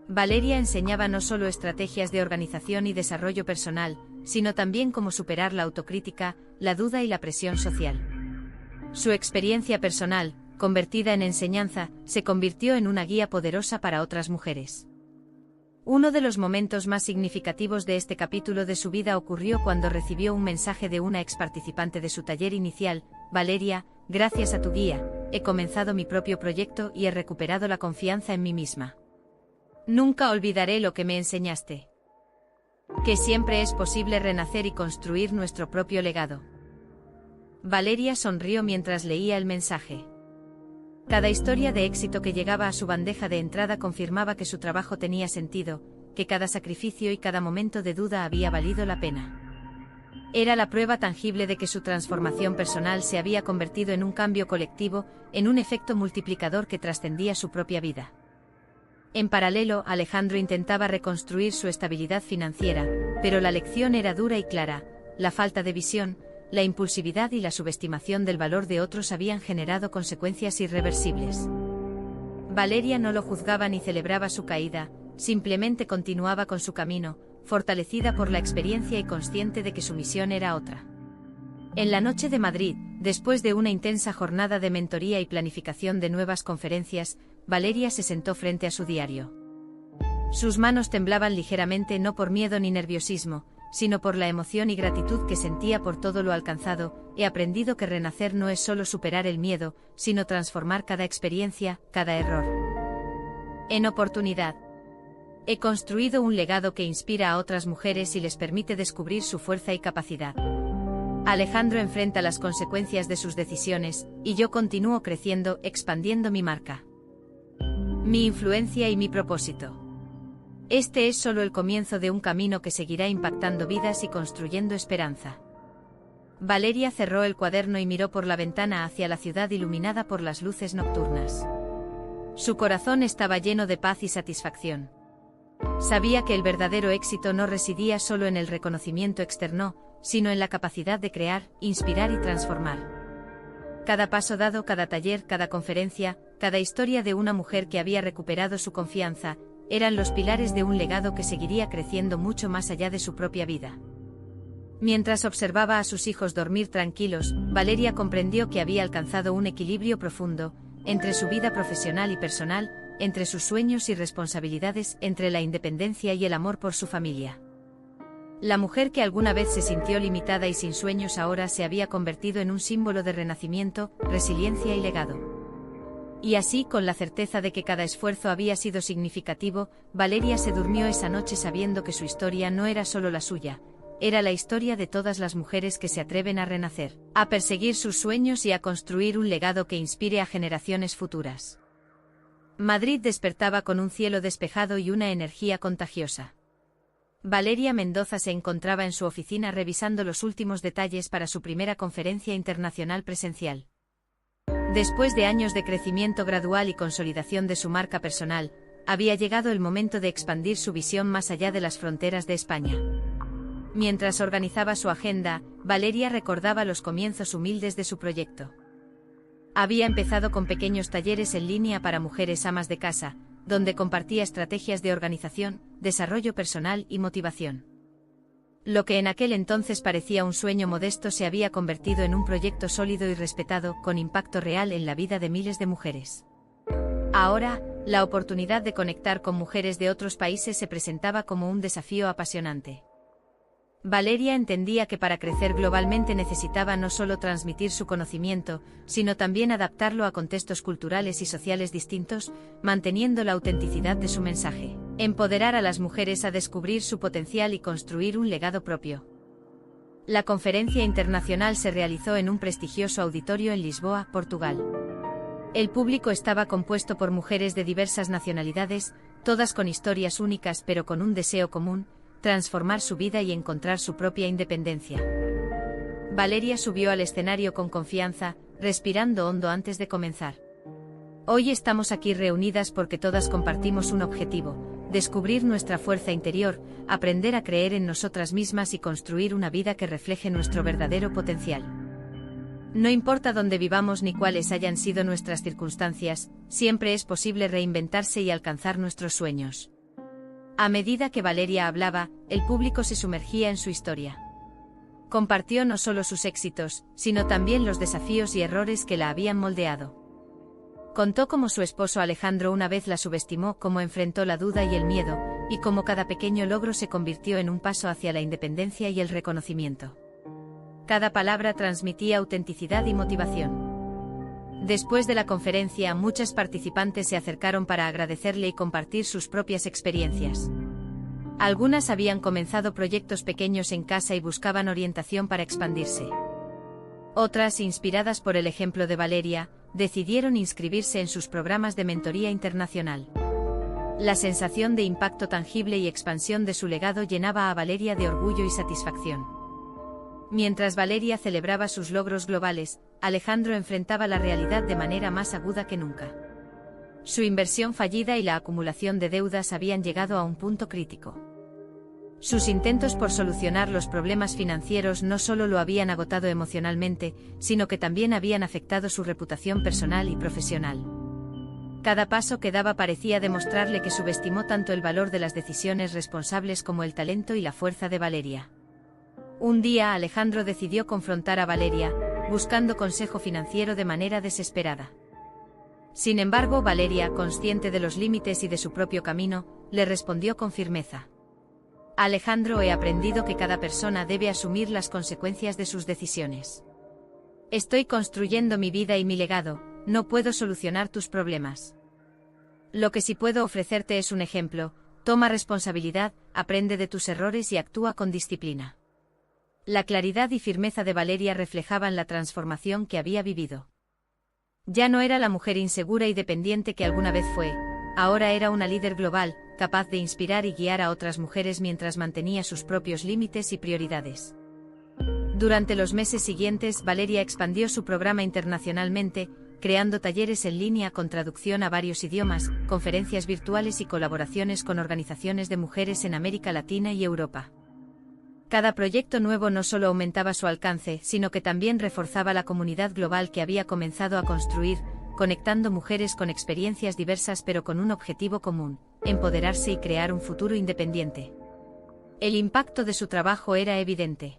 Speaker 1: Valeria enseñaba no solo estrategias de organización y desarrollo personal, sino también cómo superar la autocrítica, la duda y la presión social. Su experiencia personal, convertida en enseñanza, se convirtió en una guía poderosa para otras mujeres. Uno de los momentos más significativos de este capítulo de su vida ocurrió cuando recibió un mensaje de una ex participante de su taller inicial: Valeria, gracias a tu guía, he comenzado mi propio proyecto y he recuperado la confianza en mí misma. Nunca olvidaré lo que me enseñaste. Que siempre es posible renacer y construir nuestro propio legado. Valeria sonrió mientras leía el mensaje. Cada historia de éxito que llegaba a su bandeja de entrada confirmaba que su trabajo tenía sentido, que cada sacrificio y cada momento de duda había valido la pena. Era la prueba tangible de que su transformación personal se había convertido en un cambio colectivo, en un efecto multiplicador que trascendía su propia vida. En paralelo, Alejandro intentaba reconstruir su estabilidad financiera, pero la lección era dura y clara: la falta de visión, la impulsividad y la subestimación del valor de otros habían generado consecuencias irreversibles. Valeria no lo juzgaba ni celebraba su caída, simplemente continuaba con su camino, fortalecida por la experiencia y consciente de que su misión era otra. En la noche de Madrid, después de una intensa jornada de mentoría y planificación de nuevas conferencias, Valeria se sentó frente a su diario. Sus manos temblaban ligeramente, no por miedo ni nerviosismo, sino por la emoción y gratitud que sentía por todo lo alcanzado. He aprendido que renacer no es solo superar el miedo, sino transformar cada experiencia, cada error en oportunidad. He construido un legado que inspira a otras mujeres y les permite descubrir su fuerza y capacidad. Alejandro enfrenta las consecuencias de sus decisiones, y yo continúo creciendo, expandiendo mi marca, mi influencia y mi propósito. Este es solo el comienzo de un camino que seguirá impactando vidas y construyendo esperanza. Valeria cerró el cuaderno y miró por la ventana hacia la ciudad iluminada por las luces nocturnas. Su corazón estaba lleno de paz y satisfacción. Sabía que el verdadero éxito no residía solo en el reconocimiento externo, sino en la capacidad de crear, inspirar y transformar. Cada paso dado, cada taller, cada conferencia, cada historia de una mujer que había recuperado su confianza, eran los pilares de un legado que seguiría creciendo mucho más allá de su propia vida. Mientras observaba a sus hijos dormir tranquilos, Valeria comprendió que había alcanzado un equilibrio profundo, entre su vida profesional y personal, entre sus sueños y responsabilidades, entre la independencia y el amor por su familia. La mujer que alguna vez se sintió limitada y sin sueños ahora se había convertido en un símbolo de renacimiento, resiliencia y legado. Y así, con la certeza de que cada esfuerzo había sido significativo, Valeria se durmió esa noche sabiendo que su historia no era solo la suya, era la historia de todas las mujeres que se atreven a renacer, a perseguir sus sueños y a construir un legado que inspire a generaciones futuras. Madrid despertaba con un cielo despejado y una energía contagiosa. Valeria Mendoza se encontraba en su oficina revisando los últimos detalles para su primera conferencia internacional presencial. Después de años de crecimiento gradual y consolidación de su marca personal, había llegado el momento de expandir su visión más allá de las fronteras de España. Mientras organizaba su agenda, Valeria recordaba los comienzos humildes de su proyecto. Había empezado con pequeños talleres en línea para mujeres amas de casa, donde compartía estrategias de organización, desarrollo personal y motivación. Lo que en aquel entonces parecía un sueño modesto se había convertido en un proyecto sólido y respetado, con impacto real en la vida de miles de mujeres. Ahora, la oportunidad de conectar con mujeres de otros países se presentaba como un desafío apasionante. Valeria entendía que para crecer globalmente necesitaba no solo transmitir su conocimiento, sino también adaptarlo a contextos culturales y sociales distintos, manteniendo la autenticidad de su mensaje. Empoderar a las mujeres a descubrir su potencial y construir un legado propio. La conferencia internacional se realizó en un prestigioso auditorio en Lisboa, Portugal. El público estaba compuesto por mujeres de diversas nacionalidades, todas con historias únicas pero con un deseo común: transformar su vida y encontrar su propia independencia. Valeria subió al escenario con confianza, respirando hondo antes de comenzar. Hoy estamos aquí reunidas porque todas compartimos un objetivo: descubrir nuestra fuerza interior, aprender a creer en nosotras mismas y construir una vida que refleje nuestro verdadero potencial. No importa dónde vivamos ni cuáles hayan sido nuestras circunstancias, siempre es posible reinventarse y alcanzar nuestros sueños. A medida que Valeria hablaba, el público se sumergía en su historia. Compartió no solo sus éxitos, sino también los desafíos y errores que la habían moldeado. Contó cómo su esposo Alejandro una vez la subestimó, cómo enfrentó la duda y el miedo, y cómo cada pequeño logro se convirtió en un paso hacia la independencia y el reconocimiento. Cada palabra transmitía autenticidad y motivación. Después de la conferencia, muchas participantes se acercaron para agradecerle y compartir sus propias experiencias. Algunas habían comenzado proyectos pequeños en casa y buscaban orientación para expandirse. Otras, inspiradas por el ejemplo de Valeria, decidieron inscribirse en sus programas de mentoría internacional. La sensación de impacto tangible y expansión de su legado llenaba a Valeria de orgullo y satisfacción. Mientras Valeria celebraba sus logros globales, Alejandro enfrentaba la realidad de manera más aguda que nunca. Su inversión fallida y la acumulación de deudas habían llegado a un punto crítico. Sus intentos por solucionar los problemas financieros no solo lo habían agotado emocionalmente, sino que también habían afectado su reputación personal y profesional. Cada paso que daba parecía demostrarle que subestimó tanto el valor de las decisiones responsables como el talento y la fuerza de Valeria. Un día Alejandro decidió confrontar a Valeria, buscando consejo financiero de manera desesperada. Sin embargo, Valeria, consciente de los límites y de su propio camino, le respondió con firmeza: Alejandro, he aprendido que cada persona debe asumir las consecuencias de sus decisiones. Estoy construyendo mi vida y mi legado, no puedo solucionar tus problemas. Lo que sí puedo ofrecerte es un ejemplo: toma responsabilidad, aprende de tus errores y actúa con disciplina. La claridad y firmeza de Valeria reflejaban la transformación que había vivido. Ya no era la mujer insegura y dependiente que alguna vez fue, ahora era una líder global, capaz de inspirar y guiar a otras mujeres mientras mantenía sus propios límites y prioridades. Durante los meses siguientes, Valeria expandió su programa internacionalmente, creando talleres en línea con traducción a varios idiomas, conferencias virtuales y colaboraciones con organizaciones de mujeres en América Latina y Europa. Cada proyecto nuevo no solo aumentaba su alcance, sino que también reforzaba la comunidad global que había comenzado a construir, conectando mujeres con experiencias diversas pero con un objetivo común: empoderarse y crear un futuro independiente. El impacto de su trabajo era evidente.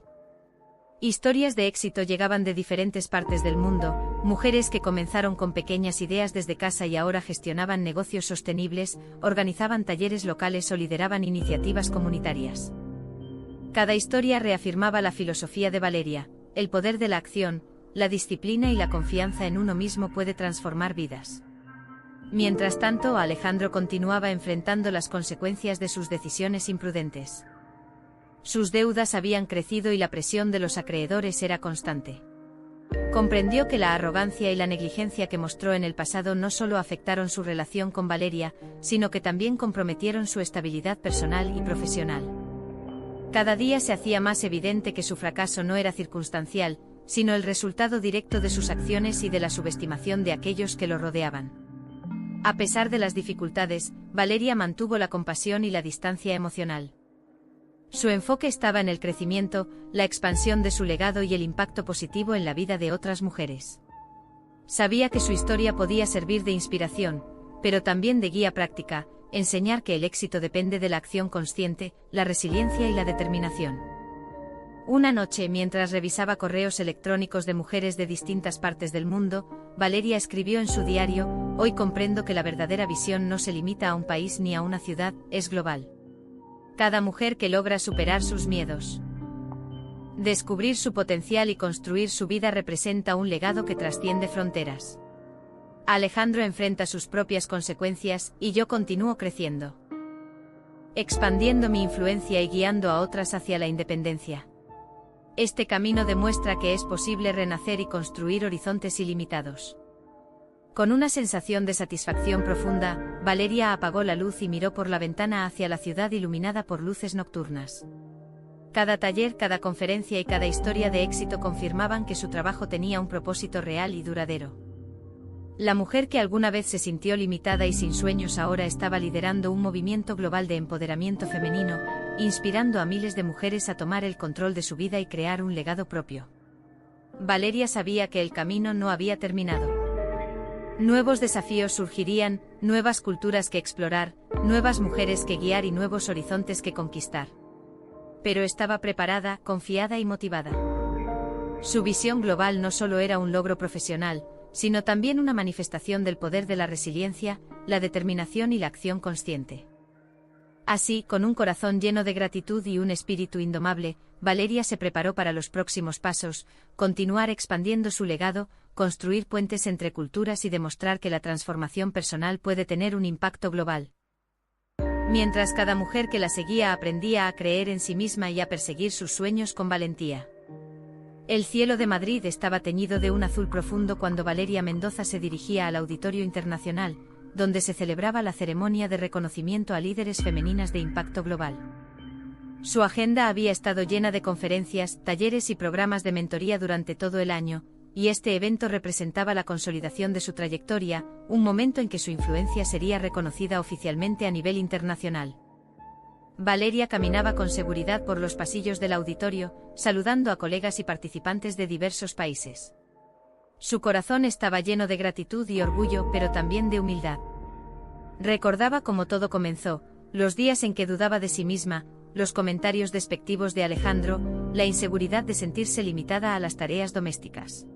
Speaker 1: Historias de éxito llegaban de diferentes partes del mundo, mujeres que comenzaron con pequeñas ideas desde casa y ahora gestionaban negocios sostenibles, organizaban talleres locales o lideraban iniciativas comunitarias. Cada historia reafirmaba la filosofía de Valeria: el poder de la acción, la disciplina y la confianza en uno mismo puede transformar vidas. Mientras tanto, Alejandro continuaba enfrentando las consecuencias de sus decisiones imprudentes. Sus deudas habían crecido y la presión de los acreedores era constante. Comprendió que la arrogancia y la negligencia que mostró en el pasado no solo afectaron su relación con Valeria, sino que también comprometieron su estabilidad personal y profesional. Cada día se hacía más evidente que su fracaso no era circunstancial, sino el resultado directo de sus acciones y de la subestimación de aquellos que lo rodeaban. A pesar de las dificultades, Valeria mantuvo la compasión y la distancia emocional. Su enfoque estaba en el crecimiento, la expansión de su legado y el impacto positivo en la vida de otras mujeres. Sabía que su historia podía servir de inspiración, pero también de guía práctica: enseñar que el éxito depende de la acción consciente, la resiliencia y la determinación. Una noche, mientras revisaba correos electrónicos de mujeres de distintas partes del mundo, Valeria escribió en su diario: hoy comprendo que la verdadera visión no se limita a un país ni a una ciudad, es global. Cada mujer que logra superar sus miedos, Descubrir su potencial y construir su vida representa un legado que trasciende fronteras. Alejandro enfrenta sus propias consecuencias y yo continúo creciendo, expandiendo mi influencia y guiando a otras hacia la independencia. Este camino demuestra que es posible renacer y construir horizontes ilimitados. Con una sensación de satisfacción profunda, Valeria apagó la luz y miró por la ventana hacia la ciudad iluminada por luces nocturnas. Cada taller, cada conferencia y cada historia de éxito confirmaban que su trabajo tenía un propósito real y duradero. La mujer que alguna vez se sintió limitada y sin sueños ahora estaba liderando un movimiento global de empoderamiento femenino, inspirando a miles de mujeres a tomar el control de su vida y crear un legado propio. Valeria sabía que el camino no había terminado. Nuevos desafíos surgirían, nuevas culturas que explorar, nuevas mujeres que guiar y nuevos horizontes que conquistar. Pero estaba preparada, confiada y motivada. Su visión global no solo era un logro profesional, sino también una manifestación del poder de la resiliencia, la determinación y la acción consciente. Así, con un corazón lleno de gratitud y un espíritu indomable, Valeria se preparó para los próximos pasos, continuar expandiendo su legado, construir puentes entre culturas y demostrar que la transformación personal puede tener un impacto global. Mientras cada mujer que la seguía aprendía a creer en sí misma y a perseguir sus sueños con valentía. El cielo de Madrid estaba teñido de un azul profundo cuando Valeria Mendoza se dirigía al Auditorio Internacional, donde se celebraba la ceremonia de reconocimiento a líderes femeninas de impacto global. Su agenda había estado llena de conferencias, talleres y programas de mentoría durante todo el año, y este evento representaba la consolidación de su trayectoria, un momento en que su influencia sería reconocida oficialmente a nivel internacional. Valeria caminaba con seguridad por los pasillos del auditorio, saludando a colegas y participantes de diversos países. Su corazón estaba lleno de gratitud y orgullo, pero también de humildad. Recordaba cómo todo comenzó, los días en que dudaba de sí misma, los comentarios despectivos de Alejandro, la inseguridad de sentirse limitada a las tareas domésticas.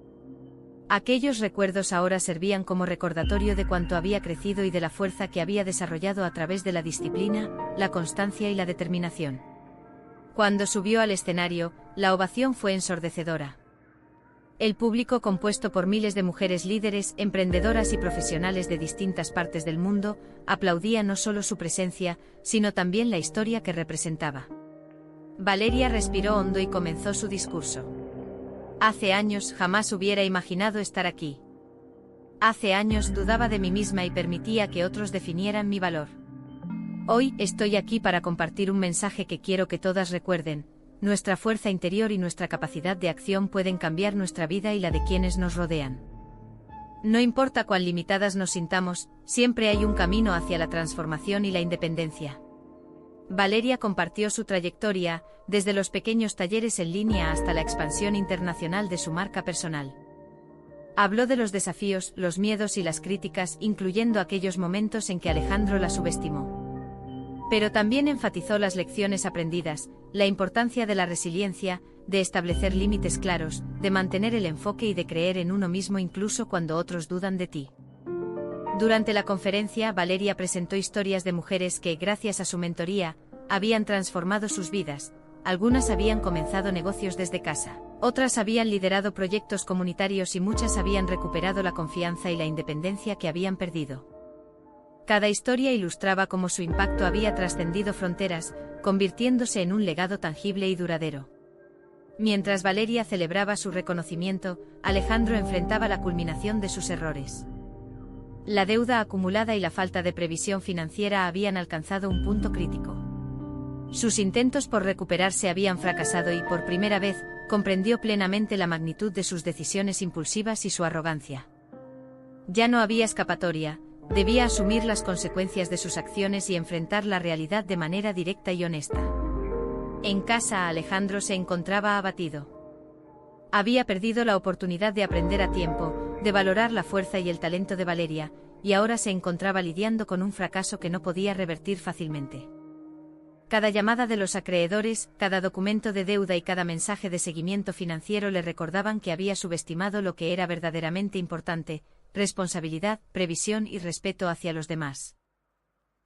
Speaker 1: Aquellos recuerdos ahora servían como recordatorio de cuánto había crecido y de la fuerza que había desarrollado a través de la disciplina, la constancia y la determinación. Cuando subió al escenario, la ovación fue ensordecedora. El público, compuesto por miles de mujeres líderes, emprendedoras y profesionales de distintas partes del mundo, aplaudía no solo su presencia, sino también la historia que representaba. Valeria respiró hondo y comenzó su discurso. Hace años jamás hubiera imaginado estar aquí. Hace años dudaba de mí misma y permitía que otros definieran mi valor. Hoy estoy aquí para compartir un mensaje que quiero que todas recuerden: nuestra fuerza interior y nuestra capacidad de acción pueden cambiar nuestra vida y la de quienes nos rodean. No importa cuán limitadas nos sintamos, siempre hay un camino hacia la transformación y la independencia. Valeria compartió su trayectoria, desde los pequeños talleres en línea hasta la expansión internacional de su marca personal. Habló de los desafíos, los miedos y las críticas, incluyendo aquellos momentos en que Alejandro la subestimó. Pero también enfatizó las lecciones aprendidas, la importancia de la resiliencia, de establecer límites claros, de mantener el enfoque y de creer en uno mismo incluso cuando otros dudan de ti. Durante la conferencia, Valeria presentó historias de mujeres que, gracias a su mentoría, habían transformado sus vidas. Algunas habían comenzado negocios desde casa, otras habían liderado proyectos comunitarios y muchas habían recuperado la confianza y la independencia que habían perdido. Cada historia ilustraba cómo su impacto había trascendido fronteras, convirtiéndose en un legado tangible y duradero. Mientras Valeria celebraba su reconocimiento, Alejandro enfrentaba la culminación de sus errores. La deuda acumulada y la falta de previsión financiera habían alcanzado un punto crítico. Sus intentos por recuperarse habían fracasado y por primera vez, comprendió plenamente la magnitud de sus decisiones impulsivas y su arrogancia. Ya no había escapatoria, debía asumir las consecuencias de sus acciones y enfrentar la realidad de manera directa y honesta. En casa, Alejandro se encontraba abatido. Había perdido la oportunidad de aprender a tiempo, de valorar la fuerza y el talento de Valeria, y ahora se encontraba lidiando con un fracaso que no podía revertir fácilmente. Cada llamada de los acreedores, cada documento de deuda y cada mensaje de seguimiento financiero le recordaban que había subestimado lo que era verdaderamente importante: responsabilidad, previsión y respeto hacia los demás.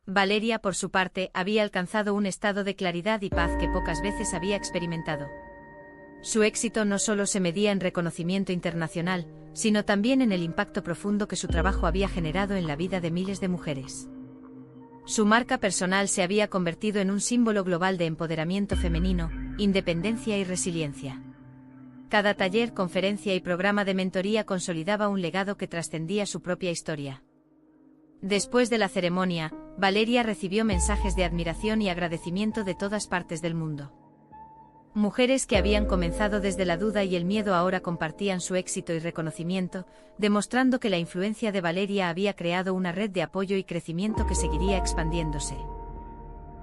Speaker 1: Valeria, por su parte, había alcanzado un estado de claridad y paz que pocas veces había experimentado. Su éxito no solo se medía en reconocimiento internacional, sino también en el impacto profundo que su trabajo había generado en la vida de miles de mujeres. Su marca personal se había convertido en un símbolo global de empoderamiento femenino, independencia y resiliencia. Cada taller, conferencia y programa de mentoría consolidaba un legado que trascendía su propia historia. Después de la ceremonia, Valeria recibió mensajes de admiración y agradecimiento de todas partes del mundo. Mujeres que habían comenzado desde la duda y el miedo ahora compartían su éxito y reconocimiento, demostrando que la influencia de Valeria había creado una red de apoyo y crecimiento que seguiría expandiéndose.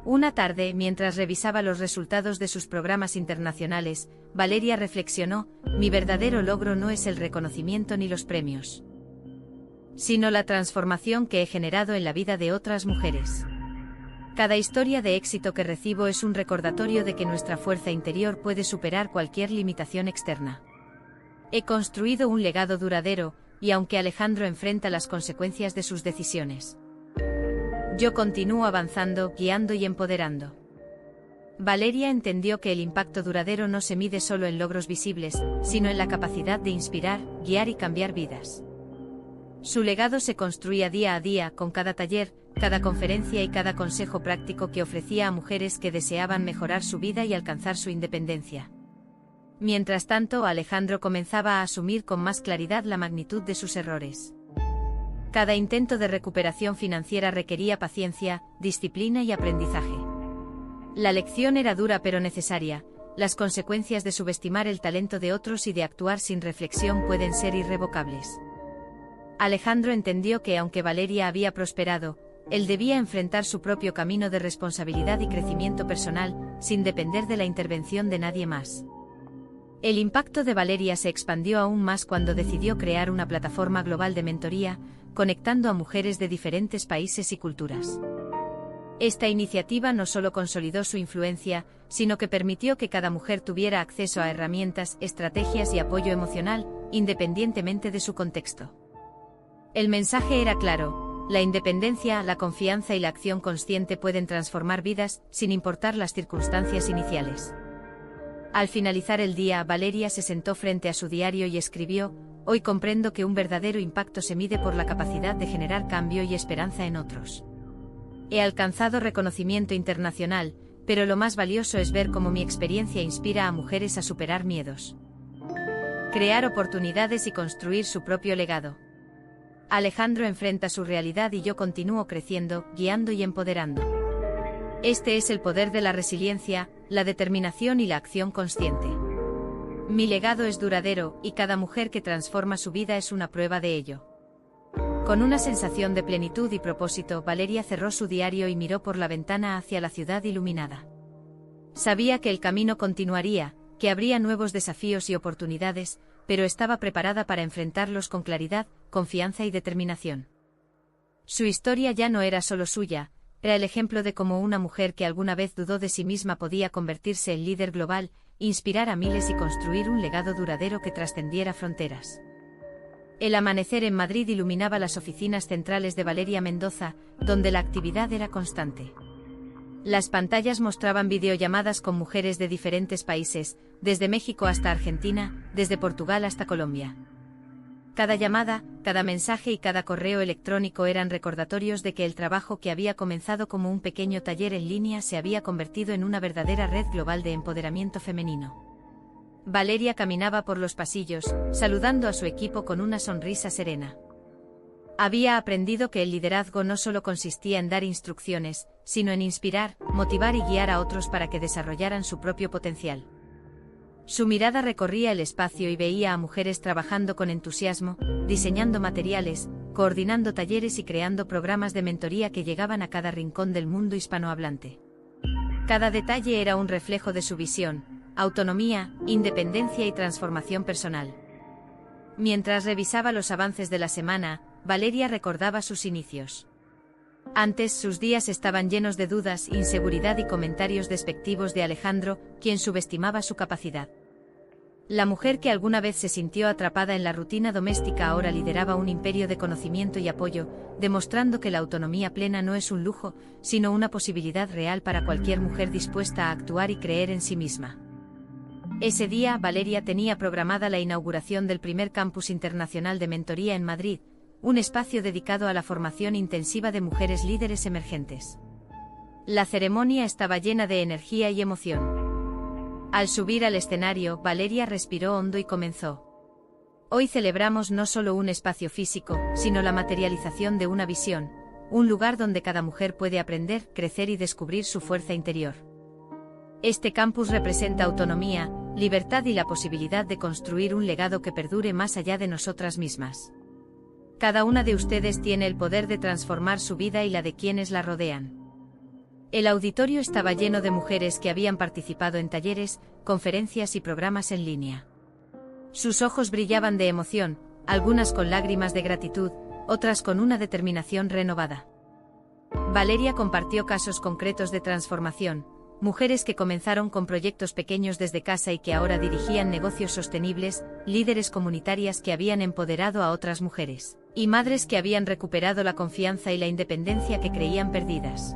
Speaker 1: Una tarde, mientras revisaba los resultados de sus programas internacionales, Valeria reflexionó: mi verdadero logro no es el reconocimiento ni los premios, sino la transformación que he generado en la vida de otras mujeres. Cada historia de éxito que recibo es un recordatorio de que nuestra fuerza interior puede superar cualquier limitación externa. He construido un legado duradero, y aunque Alejandro enfrenta las consecuencias de sus decisiones, yo continúo avanzando, guiando y empoderando. Valeria entendió que el impacto duradero no se mide solo en logros visibles, sino en la capacidad de inspirar, guiar y cambiar vidas. Su legado se construía día a día, con cada taller, cada conferencia y cada consejo práctico que ofrecía a mujeres que deseaban mejorar su vida y alcanzar su independencia. Mientras tanto, Alejandro comenzaba a asumir con más claridad la magnitud de sus errores. Cada intento de recuperación financiera requería paciencia, disciplina y aprendizaje. La lección era dura pero necesaria. Las consecuencias de subestimar el talento de otros y de actuar sin reflexión pueden ser irrevocables. Alejandro entendió que aunque Valeria había prosperado, él debía enfrentar su propio camino de responsabilidad y crecimiento personal, sin depender de la intervención de nadie más. El impacto de Valeria se expandió aún más cuando decidió crear una plataforma global de mentoría, conectando a mujeres de diferentes países y culturas. Esta iniciativa no solo consolidó su influencia, sino que permitió que cada mujer tuviera acceso a herramientas, estrategias y apoyo emocional, independientemente de su contexto. El mensaje era claro: la independencia, la confianza y la acción consciente pueden transformar vidas, sin importar las circunstancias iniciales. Al finalizar el día, Valeria se sentó frente a su diario y escribió: hoy comprendo que un verdadero impacto se mide por la capacidad de generar cambio y esperanza en otros. He alcanzado reconocimiento internacional, pero lo más valioso es ver cómo mi experiencia inspira a mujeres a superar miedos, crear oportunidades y construir su propio legado. Alejandro enfrenta su realidad y yo continúo creciendo, guiando y empoderando. Este es el poder de la resiliencia, la determinación y la acción consciente. Mi legado es duradero, y cada mujer que transforma su vida es una prueba de ello. Con una sensación de plenitud y propósito, Valeria cerró su diario y miró por la ventana hacia la ciudad iluminada. Sabía que el camino continuaría, que habría nuevos desafíos y oportunidades, pero estaba preparada para enfrentarlos con claridad, confianza y determinación. Su historia ya no era solo suya, era el ejemplo de cómo una mujer que alguna vez dudó de sí misma podía convertirse en líder global, inspirar a miles y construir un legado duradero que trascendiera fronteras. El amanecer en Madrid iluminaba las oficinas centrales de Valeria Mendoza, donde la actividad era constante. Las pantallas mostraban videollamadas con mujeres de diferentes países, desde México hasta Argentina, desde Portugal hasta Colombia. Cada llamada, cada mensaje y cada correo electrónico eran recordatorios de que el trabajo que había comenzado como un pequeño taller en línea se había convertido en una verdadera red global de empoderamiento femenino. Valeria caminaba por los pasillos, saludando a su equipo con una sonrisa serena. Había aprendido que el liderazgo no solo consistía en dar instrucciones, sino en inspirar, motivar y guiar a otros para que desarrollaran su propio potencial. Su mirada recorría el espacio y veía a mujeres trabajando con entusiasmo, diseñando materiales, coordinando talleres y creando programas de mentoría que llegaban a cada rincón del mundo hispanohablante. Cada detalle era un reflejo de su visión: autonomía, independencia y transformación personal. Mientras revisaba los avances de la semana, Valeria recordaba sus inicios. Antes, sus días estaban llenos de dudas, inseguridad y comentarios despectivos de Alejandro, quien subestimaba su capacidad. La mujer que alguna vez se sintió atrapada en la rutina doméstica ahora lideraba un imperio de conocimiento y apoyo, demostrando que la autonomía plena no es un lujo, sino una posibilidad real para cualquier mujer dispuesta a actuar y creer en sí misma. Ese día, Valeria tenía programada la inauguración del primer campus internacional de mentoría en Madrid, un espacio dedicado a la formación intensiva de mujeres líderes emergentes. La ceremonia estaba llena de energía y emoción. Al subir al escenario, Valeria respiró hondo y comenzó. Hoy celebramos no solo un espacio físico, sino la materialización de una visión, un lugar donde cada mujer puede aprender, crecer y descubrir su fuerza interior. Este campus representa autonomía, libertad y la posibilidad de construir un legado que perdure más allá de nosotras mismas. Cada una de ustedes tiene el poder de transformar su vida y la de quienes la rodean. El auditorio estaba lleno de mujeres que habían participado en talleres, conferencias y programas en línea. Sus ojos brillaban de emoción, algunas con lágrimas de gratitud, otras con una determinación renovada. Valeria compartió casos concretos de transformación, mujeres que comenzaron con proyectos pequeños desde casa y que ahora dirigían negocios sostenibles, líderes comunitarias que habían empoderado a otras mujeres, y madres que habían recuperado la confianza y la independencia que creían perdidas.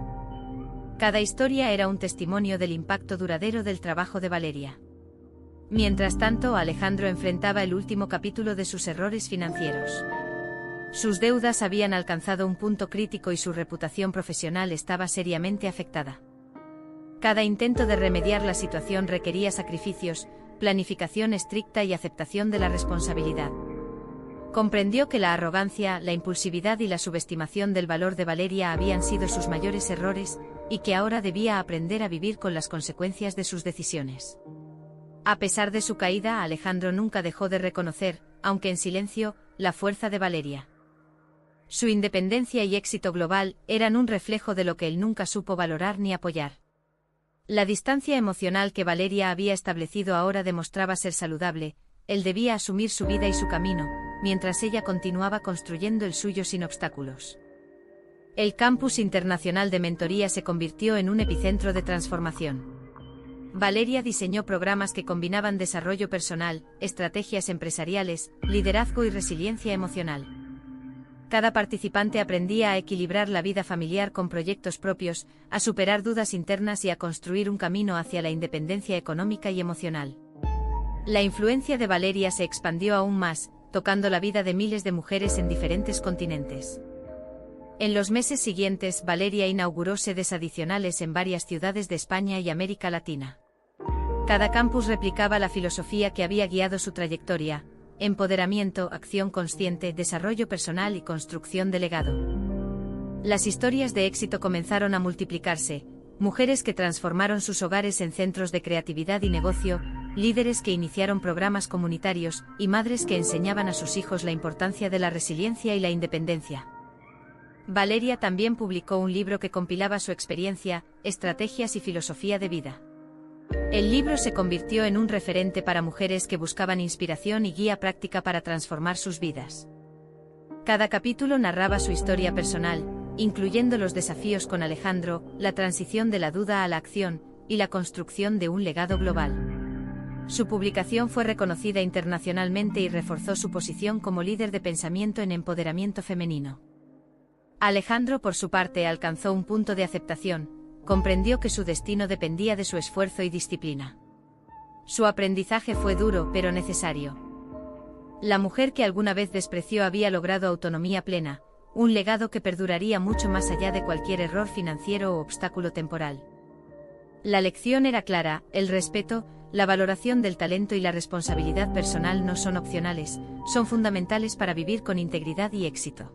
Speaker 1: Cada historia era un testimonio del impacto duradero del trabajo de Valeria. Mientras tanto, Alejandro enfrentaba el último capítulo de sus errores financieros. Sus deudas habían alcanzado un punto crítico y su reputación profesional estaba seriamente afectada. Cada intento de remediar la situación requería sacrificios, planificación estricta y aceptación de la responsabilidad. Comprendió que la arrogancia, la impulsividad y la subestimación del valor de Valeria habían sido sus mayores errores, y que ahora debía aprender a vivir con las consecuencias de sus decisiones. A pesar de su caída, Alejandro nunca dejó de reconocer, aunque en silencio, la fuerza de Valeria. Su independencia y éxito global eran un reflejo de lo que él nunca supo valorar ni apoyar. La distancia emocional que Valeria había establecido ahora demostraba ser saludable, él debía asumir su vida y su camino, mientras ella continuaba construyendo el suyo sin obstáculos. El Campus Internacional de Mentoría se convirtió en un epicentro de transformación. Valeria diseñó programas que combinaban desarrollo personal, estrategias empresariales, liderazgo y resiliencia emocional. Cada participante aprendía a equilibrar la vida familiar con proyectos propios, a superar dudas internas y a construir un camino hacia la independencia económica y emocional. La influencia de Valeria se expandió aún más, tocando la vida de miles de mujeres en diferentes continentes. En los meses siguientes, Valeria inauguró sedes adicionales en varias ciudades de España y América Latina. Cada campus replicaba la filosofía que había guiado su trayectoria: empoderamiento, acción consciente, desarrollo personal y construcción de legado. Las historias de éxito comenzaron a multiplicarse: mujeres que transformaron sus hogares en centros de creatividad y negocio, líderes que iniciaron programas comunitarios, y madres que enseñaban a sus hijos la importancia de la resiliencia y la independencia. Valeria también publicó un libro que compilaba su experiencia, estrategias y filosofía de vida. El libro se convirtió en un referente para mujeres que buscaban inspiración y guía práctica para transformar sus vidas. Cada capítulo narraba su historia personal, incluyendo los desafíos con Alejandro, la transición de la duda a la acción, y la construcción de un legado global. Su publicación fue reconocida internacionalmente y reforzó su posición como líder de pensamiento en empoderamiento femenino. Alejandro, por su parte, alcanzó un punto de aceptación, comprendió que su destino dependía de su esfuerzo y disciplina. Su aprendizaje fue duro pero necesario. La mujer que alguna vez despreció había logrado autonomía plena, un legado que perduraría mucho más allá de cualquier error financiero o obstáculo temporal. La lección era clara: el respeto, la valoración del talento y la responsabilidad personal no son opcionales, son fundamentales para vivir con integridad y éxito.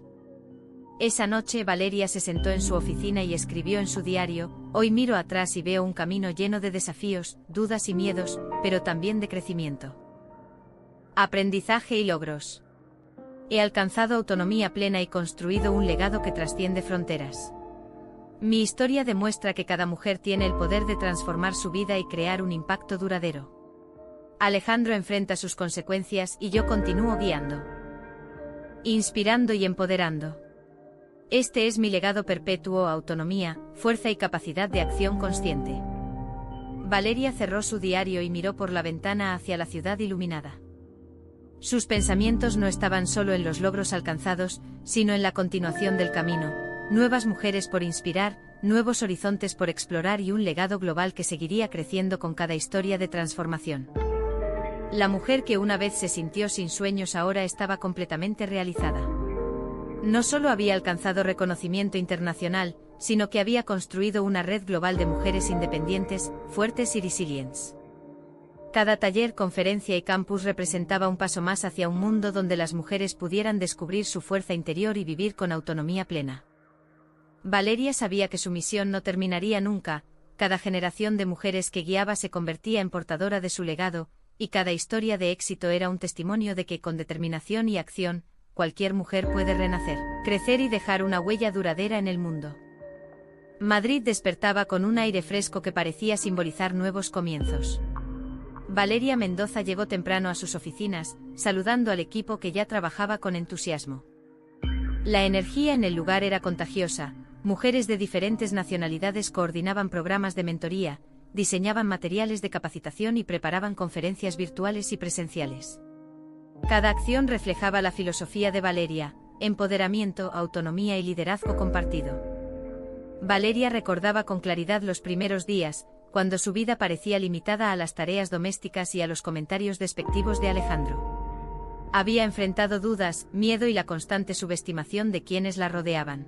Speaker 1: Esa noche Valeria se sentó en su oficina y escribió en su diario: hoy miro atrás y veo un camino lleno de desafíos, dudas y miedos, pero también de crecimiento. Aprendizaje y logros. He alcanzado autonomía plena y construido un legado que trasciende fronteras. Mi historia demuestra que cada mujer tiene el poder de transformar su vida y crear un impacto duradero. Alejandro enfrenta sus consecuencias y yo continúo guiando, inspirando y empoderando. Este es mi legado perpetuo: autonomía, fuerza y capacidad de acción consciente. Valeria cerró su diario y miró por la ventana hacia la ciudad iluminada. Sus pensamientos no estaban solo en los logros alcanzados, sino en la continuación del camino: nuevas mujeres por inspirar, nuevos horizontes por explorar y un legado global que seguiría creciendo con cada historia de transformación. La mujer que una vez se sintió sin sueños ahora estaba completamente realizada. No solo había alcanzado reconocimiento internacional, sino que había construido una red global de mujeres independientes, fuertes y resilientes. Cada taller, conferencia y campus representaba un paso más hacia un mundo donde las mujeres pudieran descubrir su fuerza interior y vivir con autonomía plena. Valeria sabía que su misión no terminaría nunca, cada generación de mujeres que guiaba se convertía en portadora de su legado, y cada historia de éxito era un testimonio de que con determinación y acción, cualquier mujer puede renacer, crecer y dejar una huella duradera en el mundo. Madrid despertaba con un aire fresco que parecía simbolizar nuevos comienzos. Valeria Mendoza llegó temprano a sus oficinas, saludando al equipo que ya trabajaba con entusiasmo. La energía en el lugar era contagiosa, mujeres de diferentes nacionalidades coordinaban programas de mentoría, diseñaban materiales de capacitación y preparaban conferencias virtuales y presenciales. Cada acción reflejaba la filosofía de Valeria: empoderamiento, autonomía y liderazgo compartido. Valeria recordaba con claridad los primeros días, cuando su vida parecía limitada a las tareas domésticas y a los comentarios despectivos de Alejandro. Había enfrentado dudas, miedo y la constante subestimación de quienes la rodeaban.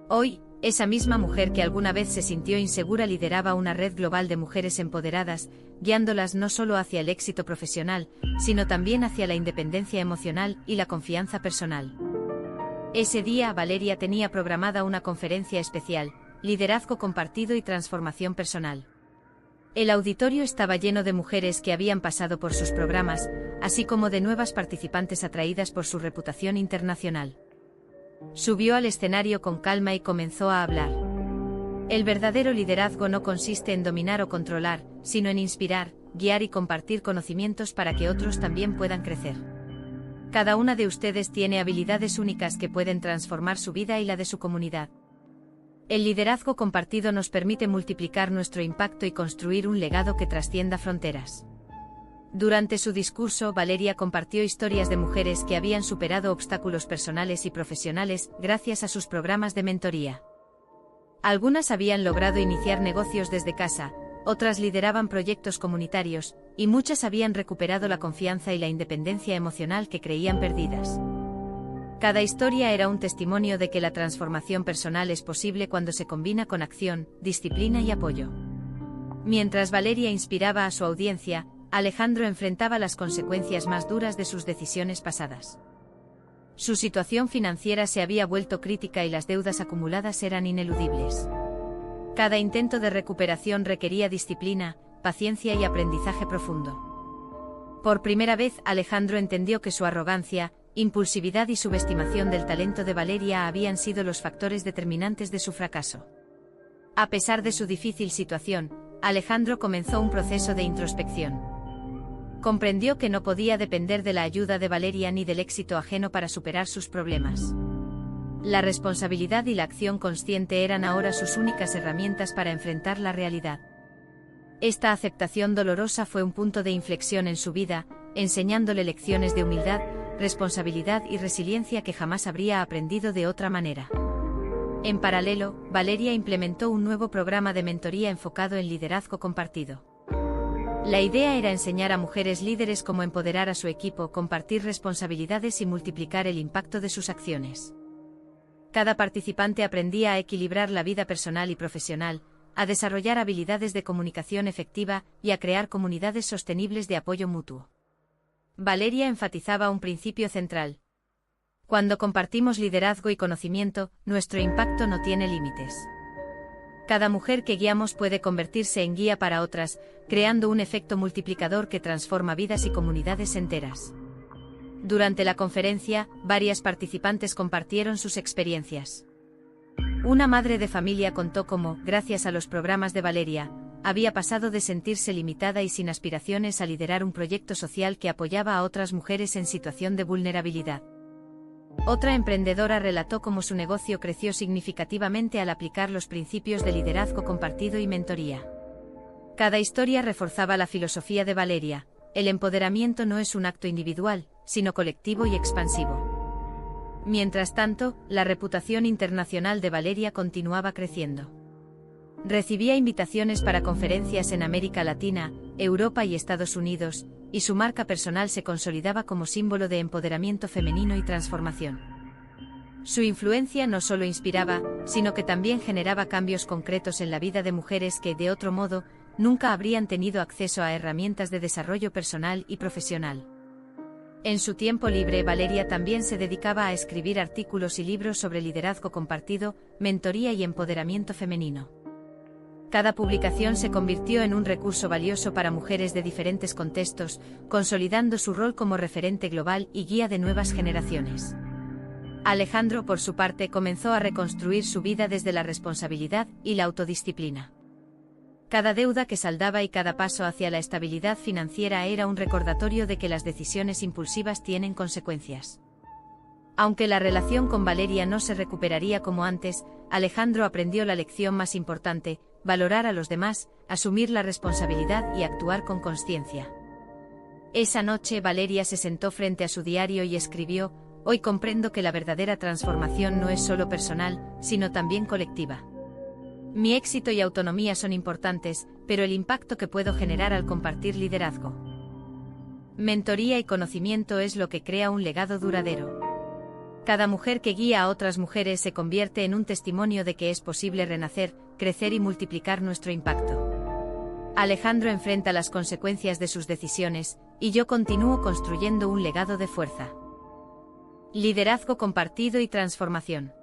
Speaker 1: Hoy, esa misma mujer que alguna vez se sintió insegura lideraba una red global de mujeres empoderadas, guiándolas no solo hacia el éxito profesional, sino también hacia la independencia emocional y la confianza personal. Ese día Valeria tenía programada una conferencia especial: liderazgo compartido y transformación personal. El auditorio estaba lleno de mujeres que habían pasado por sus programas, así como de nuevas participantes atraídas por su reputación internacional. Subió al escenario con calma y comenzó a hablar. El verdadero liderazgo no consiste en dominar o controlar, sino en inspirar, guiar y compartir conocimientos para que otros también puedan crecer. Cada una de ustedes tiene habilidades únicas que pueden transformar su vida y la de su comunidad. El liderazgo compartido nos permite multiplicar nuestro impacto y construir un legado que trascienda fronteras. Durante su discurso, Valeria compartió historias de mujeres que habían superado obstáculos personales y profesionales gracias a sus programas de mentoría. Algunas habían logrado iniciar negocios desde casa, otras lideraban proyectos comunitarios, y muchas habían recuperado la confianza y la independencia emocional que creían perdidas. Cada historia era un testimonio de que la transformación personal es posible cuando se combina con acción, disciplina y apoyo. Mientras Valeria inspiraba a su audiencia, Alejandro enfrentaba las consecuencias más duras de sus decisiones pasadas. Su situación financiera se había vuelto crítica y las deudas acumuladas eran ineludibles. Cada intento de recuperación requería disciplina, paciencia y aprendizaje profundo. Por primera vez, Alejandro entendió que su arrogancia, impulsividad y subestimación del talento de Valeria habían sido los factores determinantes de su fracaso. A pesar de su difícil situación, Alejandro comenzó un proceso de introspección. Comprendió que no podía depender de la ayuda de Valeria ni del éxito ajeno para superar sus problemas. La responsabilidad y la acción consciente eran ahora sus únicas herramientas para enfrentar la realidad. Esta aceptación dolorosa fue un punto de inflexión en su vida, enseñándole lecciones de humildad, responsabilidad y resiliencia que jamás habría aprendido de otra manera. En paralelo, Valeria implementó un nuevo programa de mentoría enfocado en liderazgo compartido. La idea era enseñar a mujeres líderes cómo empoderar a su equipo, compartir responsabilidades y multiplicar el impacto de sus acciones. Cada participante aprendía a equilibrar la vida personal y profesional, a desarrollar habilidades de comunicación efectiva y a crear comunidades sostenibles de apoyo mutuo. Valeria enfatizaba un principio central: cuando compartimos liderazgo y conocimiento, nuestro impacto no tiene límites. Cada mujer que guiamos puede convertirse en guía para otras, creando un efecto multiplicador que transforma vidas y comunidades enteras. Durante la conferencia, varias participantes compartieron sus experiencias. Una madre de familia contó cómo, gracias a los programas de Valeria, había pasado de sentirse limitada y sin aspiraciones a liderar un proyecto social que apoyaba a otras mujeres en situación de vulnerabilidad. Otra emprendedora relató cómo su negocio creció significativamente al aplicar los principios de liderazgo compartido y mentoría. Cada historia reforzaba la filosofía de Valeria: el empoderamiento no es un acto individual, sino colectivo y expansivo. Mientras tanto, la reputación internacional de Valeria continuaba creciendo. Recibía invitaciones para conferencias en América Latina, Europa y Estados Unidos, y su marca personal se consolidaba como símbolo de empoderamiento femenino y transformación. Su influencia no solo inspiraba, sino que también generaba cambios concretos en la vida de mujeres que, de otro modo, nunca habrían tenido acceso a herramientas de desarrollo personal y profesional. En su tiempo libre, Valeria también se dedicaba a escribir artículos y libros sobre liderazgo compartido, mentoría y empoderamiento femenino. Cada publicación se convirtió en un recurso valioso para mujeres de diferentes contextos, consolidando su rol como referente global y guía de nuevas generaciones. Alejandro, por su parte, comenzó a reconstruir su vida desde la responsabilidad y la autodisciplina. Cada deuda que saldaba y cada paso hacia la estabilidad financiera era un recordatorio de que las decisiones impulsivas tienen consecuencias. Aunque la relación con Valeria no se recuperaría como antes, Alejandro aprendió la lección más importante: valorar a los demás, asumir la responsabilidad y actuar con consciencia. Esa noche Valeria se sentó frente a su diario y escribió: «Hoy comprendo que la verdadera transformación no es solo personal, sino también colectiva. Mi éxito y autonomía son importantes, pero el impacto que puedo generar al compartir liderazgo, mentoría y conocimiento es lo que crea un legado duradero». Cada mujer que guía a otras mujeres se convierte en un testimonio de que es posible renacer, crecer y multiplicar nuestro impacto. Alejandro enfrenta las consecuencias de sus decisiones, y yo continúo construyendo un legado de fuerza. Liderazgo compartido y transformación.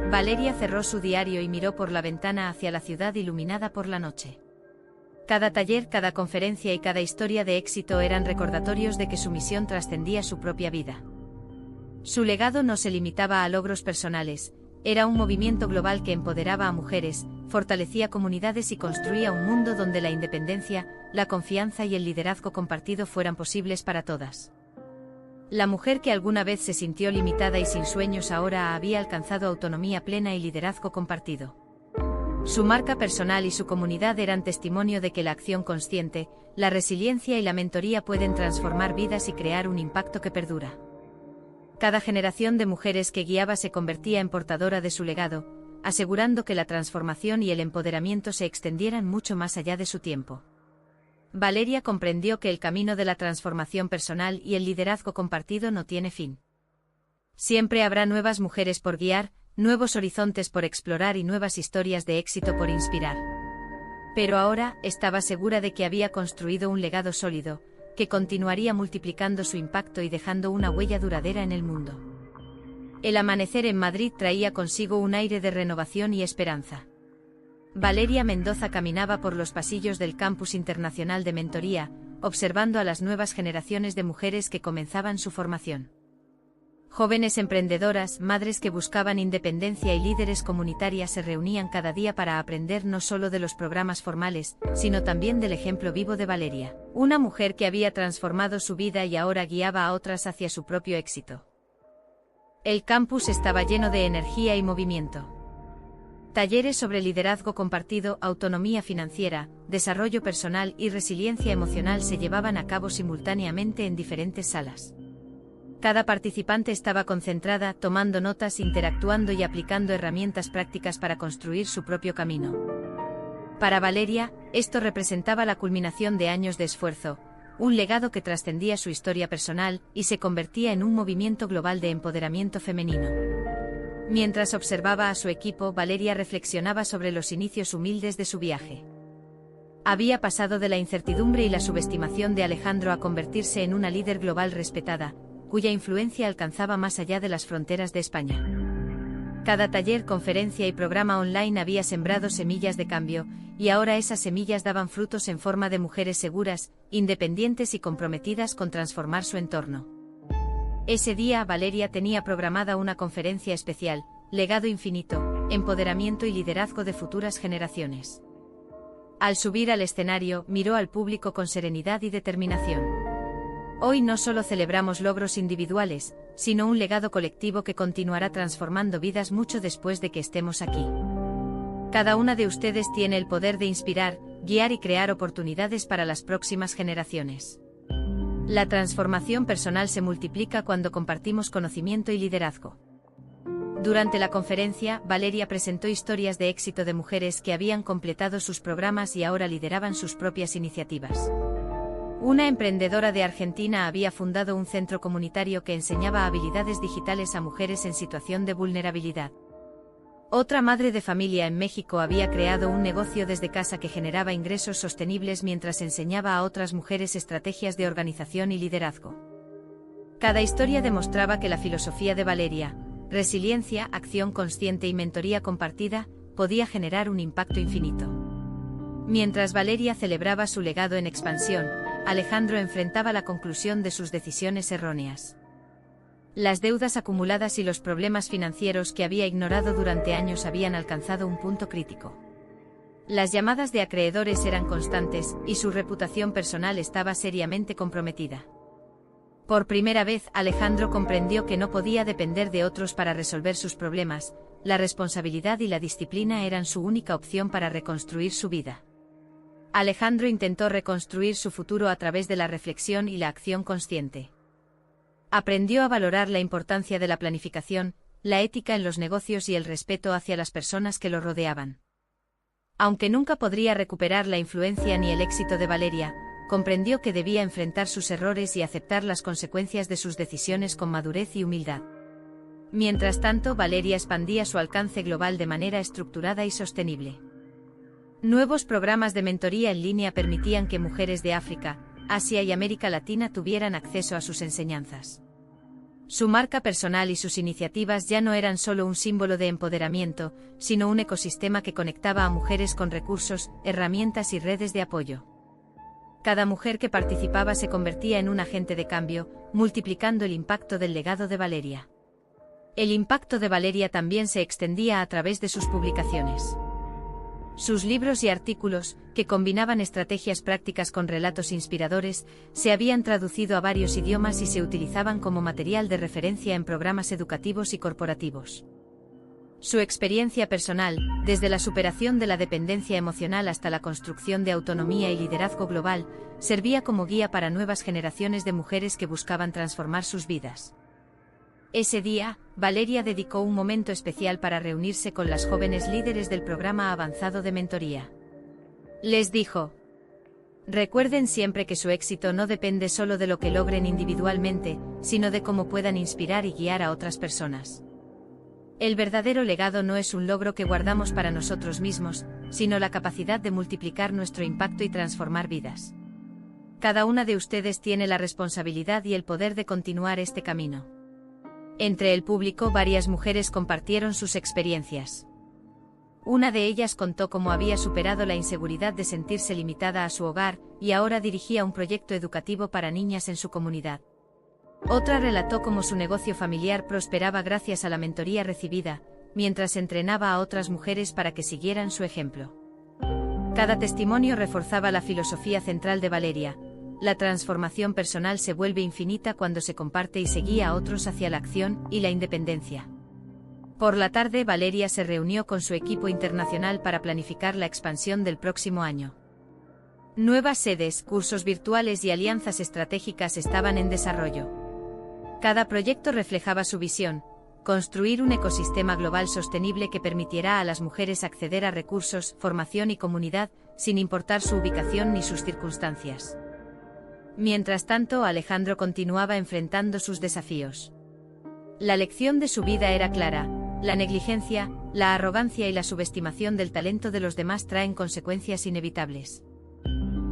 Speaker 1: Valeria cerró su diario y miró por la ventana hacia la ciudad iluminada por la noche. Cada taller, cada conferencia y cada historia de éxito eran recordatorios de que su misión trascendía su propia vida. Su legado no se limitaba a logros personales, era un movimiento global que empoderaba a mujeres, fortalecía comunidades y construía un mundo donde la independencia, la confianza y el liderazgo compartido fueran posibles para todas. La mujer que alguna vez se sintió limitada y sin sueños ahora había alcanzado autonomía plena y liderazgo compartido. Su marca personal y su comunidad eran testimonio de que la acción consciente, la resiliencia y la mentoría pueden transformar vidas y crear un impacto que perdura. Cada generación de mujeres que guiaba se convertía en portadora de su legado, asegurando que la transformación y el empoderamiento se extendieran mucho más allá de su tiempo. Valeria comprendió que el camino de la transformación personal y el liderazgo compartido no tiene fin. Siempre habrá nuevas mujeres por guiar, nuevos horizontes por explorar y nuevas historias de éxito por inspirar. Pero ahora estaba segura de que había construido un legado sólido, que continuaría multiplicando su impacto y dejando una huella duradera en el mundo. El amanecer en Madrid traía consigo un aire de renovación y esperanza. Valeria Mendoza caminaba por los pasillos del Campus Internacional de Mentoría, observando a las nuevas generaciones de mujeres que comenzaban su formación. Jóvenes emprendedoras, madres que buscaban independencia y líderes comunitarias se reunían cada día para aprender no solo de los programas formales, sino también del ejemplo vivo de Valeria, una mujer que había transformado su vida y ahora guiaba a otras hacia su propio éxito. El campus estaba lleno de energía y movimiento. Talleres sobre liderazgo compartido, autonomía financiera, desarrollo personal y resiliencia emocional se llevaban a cabo simultáneamente en diferentes salas. Cada participante estaba concentrada, tomando notas, interactuando y aplicando herramientas prácticas para construir su propio camino. Para Valeria, esto representaba la culminación de años de esfuerzo, un legado que trascendía su historia personal y se convertía en un movimiento global de empoderamiento femenino. Mientras observaba a su equipo, Valeria reflexionaba sobre los inicios humildes de su viaje. Había pasado de la incertidumbre y la subestimación de Alejandro a convertirse en una líder global respetada, cuya influencia alcanzaba más allá de las fronteras de España. Cada taller, conferencia y programa online había sembrado semillas de cambio, y ahora esas semillas daban frutos en forma de mujeres seguras, independientes y comprometidas con transformar su entorno. Ese día Valeria tenía programada una conferencia especial: Legado Infinito, Empoderamiento y Liderazgo de Futuras Generaciones. Al subir al escenario, miró al público con serenidad y determinación. Hoy no solo celebramos logros individuales, sino un legado colectivo que continuará transformando vidas mucho después de que estemos aquí. Cada una de ustedes tiene el poder de inspirar, guiar y crear oportunidades para las próximas generaciones. La transformación personal se multiplica cuando compartimos conocimiento y liderazgo. Durante la conferencia, Valeria presentó historias de éxito de mujeres que habían completado sus programas y ahora lideraban sus propias iniciativas. Una emprendedora de Argentina había fundado un centro comunitario que enseñaba habilidades digitales a mujeres en situación de vulnerabilidad. Otra madre de familia en México había creado un negocio desde casa que generaba ingresos sostenibles mientras enseñaba a otras mujeres estrategias de organización y liderazgo. Cada historia demostraba que la filosofía de Valeria, resiliencia, acción consciente y mentoría compartida, podía generar un impacto infinito. Mientras Valeria celebraba su legado en expansión, Alejandro enfrentaba la conclusión de sus decisiones erróneas. Las deudas acumuladas y los problemas financieros que había ignorado durante años habían alcanzado un punto crítico. Las llamadas de acreedores eran constantes, y su reputación personal estaba seriamente comprometida. Por primera vez, Alejandro comprendió que no podía depender de otros para resolver sus problemas. La responsabilidad y la disciplina eran su única opción para reconstruir su vida. Alejandro intentó reconstruir su futuro a través de la reflexión y la acción consciente. Aprendió a valorar la importancia de la planificación, la ética en los negocios y el respeto hacia las personas que lo rodeaban. Aunque nunca podría recuperar la influencia ni el éxito de Valeria, comprendió que debía enfrentar sus errores y aceptar las consecuencias de sus decisiones con madurez y humildad. Mientras tanto, Valeria expandía su alcance global de manera estructurada y sostenible. Nuevos programas de mentoría en línea permitían que mujeres de África, Asia y América Latina tuvieran acceso a sus enseñanzas. Su marca personal y sus iniciativas ya no eran solo un símbolo de empoderamiento, sino un ecosistema que conectaba a mujeres con recursos, herramientas y redes de apoyo. Cada mujer que participaba se convertía en un agente de cambio, multiplicando el impacto del legado de Valeria. El impacto de Valeria también se extendía a través de sus publicaciones. Sus libros y artículos, que combinaban estrategias prácticas con relatos inspiradores, se habían traducido a varios idiomas y se utilizaban como material de referencia en programas educativos y corporativos. Su experiencia personal, desde la superación de la dependencia emocional hasta la construcción de autonomía y liderazgo global, servía como guía para nuevas generaciones de mujeres que buscaban transformar sus vidas. Ese día, Valeria dedicó un momento especial para reunirse con las jóvenes líderes del programa avanzado de mentoría. Les dijo: recuerden siempre que su éxito no depende solo de lo que logren individualmente, sino de cómo puedan inspirar y guiar a otras personas. El verdadero legado no es un logro que guardamos para nosotros mismos, sino la capacidad de multiplicar nuestro impacto y transformar vidas. Cada una de ustedes tiene la responsabilidad y el poder de continuar este camino. Entre el público, varias mujeres compartieron sus experiencias. Una de ellas contó cómo había superado la inseguridad de sentirse limitada a su hogar, y ahora dirigía un proyecto educativo para niñas en su comunidad. Otra relató cómo su negocio familiar prosperaba gracias a la mentoría recibida, mientras entrenaba a otras mujeres para que siguieran su ejemplo. Cada testimonio reforzaba la filosofía central de Valeria: la transformación personal se vuelve infinita cuando se comparte y se guía a otros hacia la acción y la independencia. Por la tarde, Valeria se reunió con su equipo internacional para planificar la expansión del próximo año. Nuevas sedes, cursos virtuales y alianzas estratégicas estaban en desarrollo. Cada proyecto reflejaba su visión: construir un ecosistema global sostenible que permitiera a las mujeres acceder a recursos, formación y comunidad, sin importar su ubicación ni sus circunstancias. Mientras tanto, Alejandro continuaba enfrentando sus desafíos. La lección de su vida era clara: la negligencia, la arrogancia y la subestimación del talento de los demás traen consecuencias inevitables.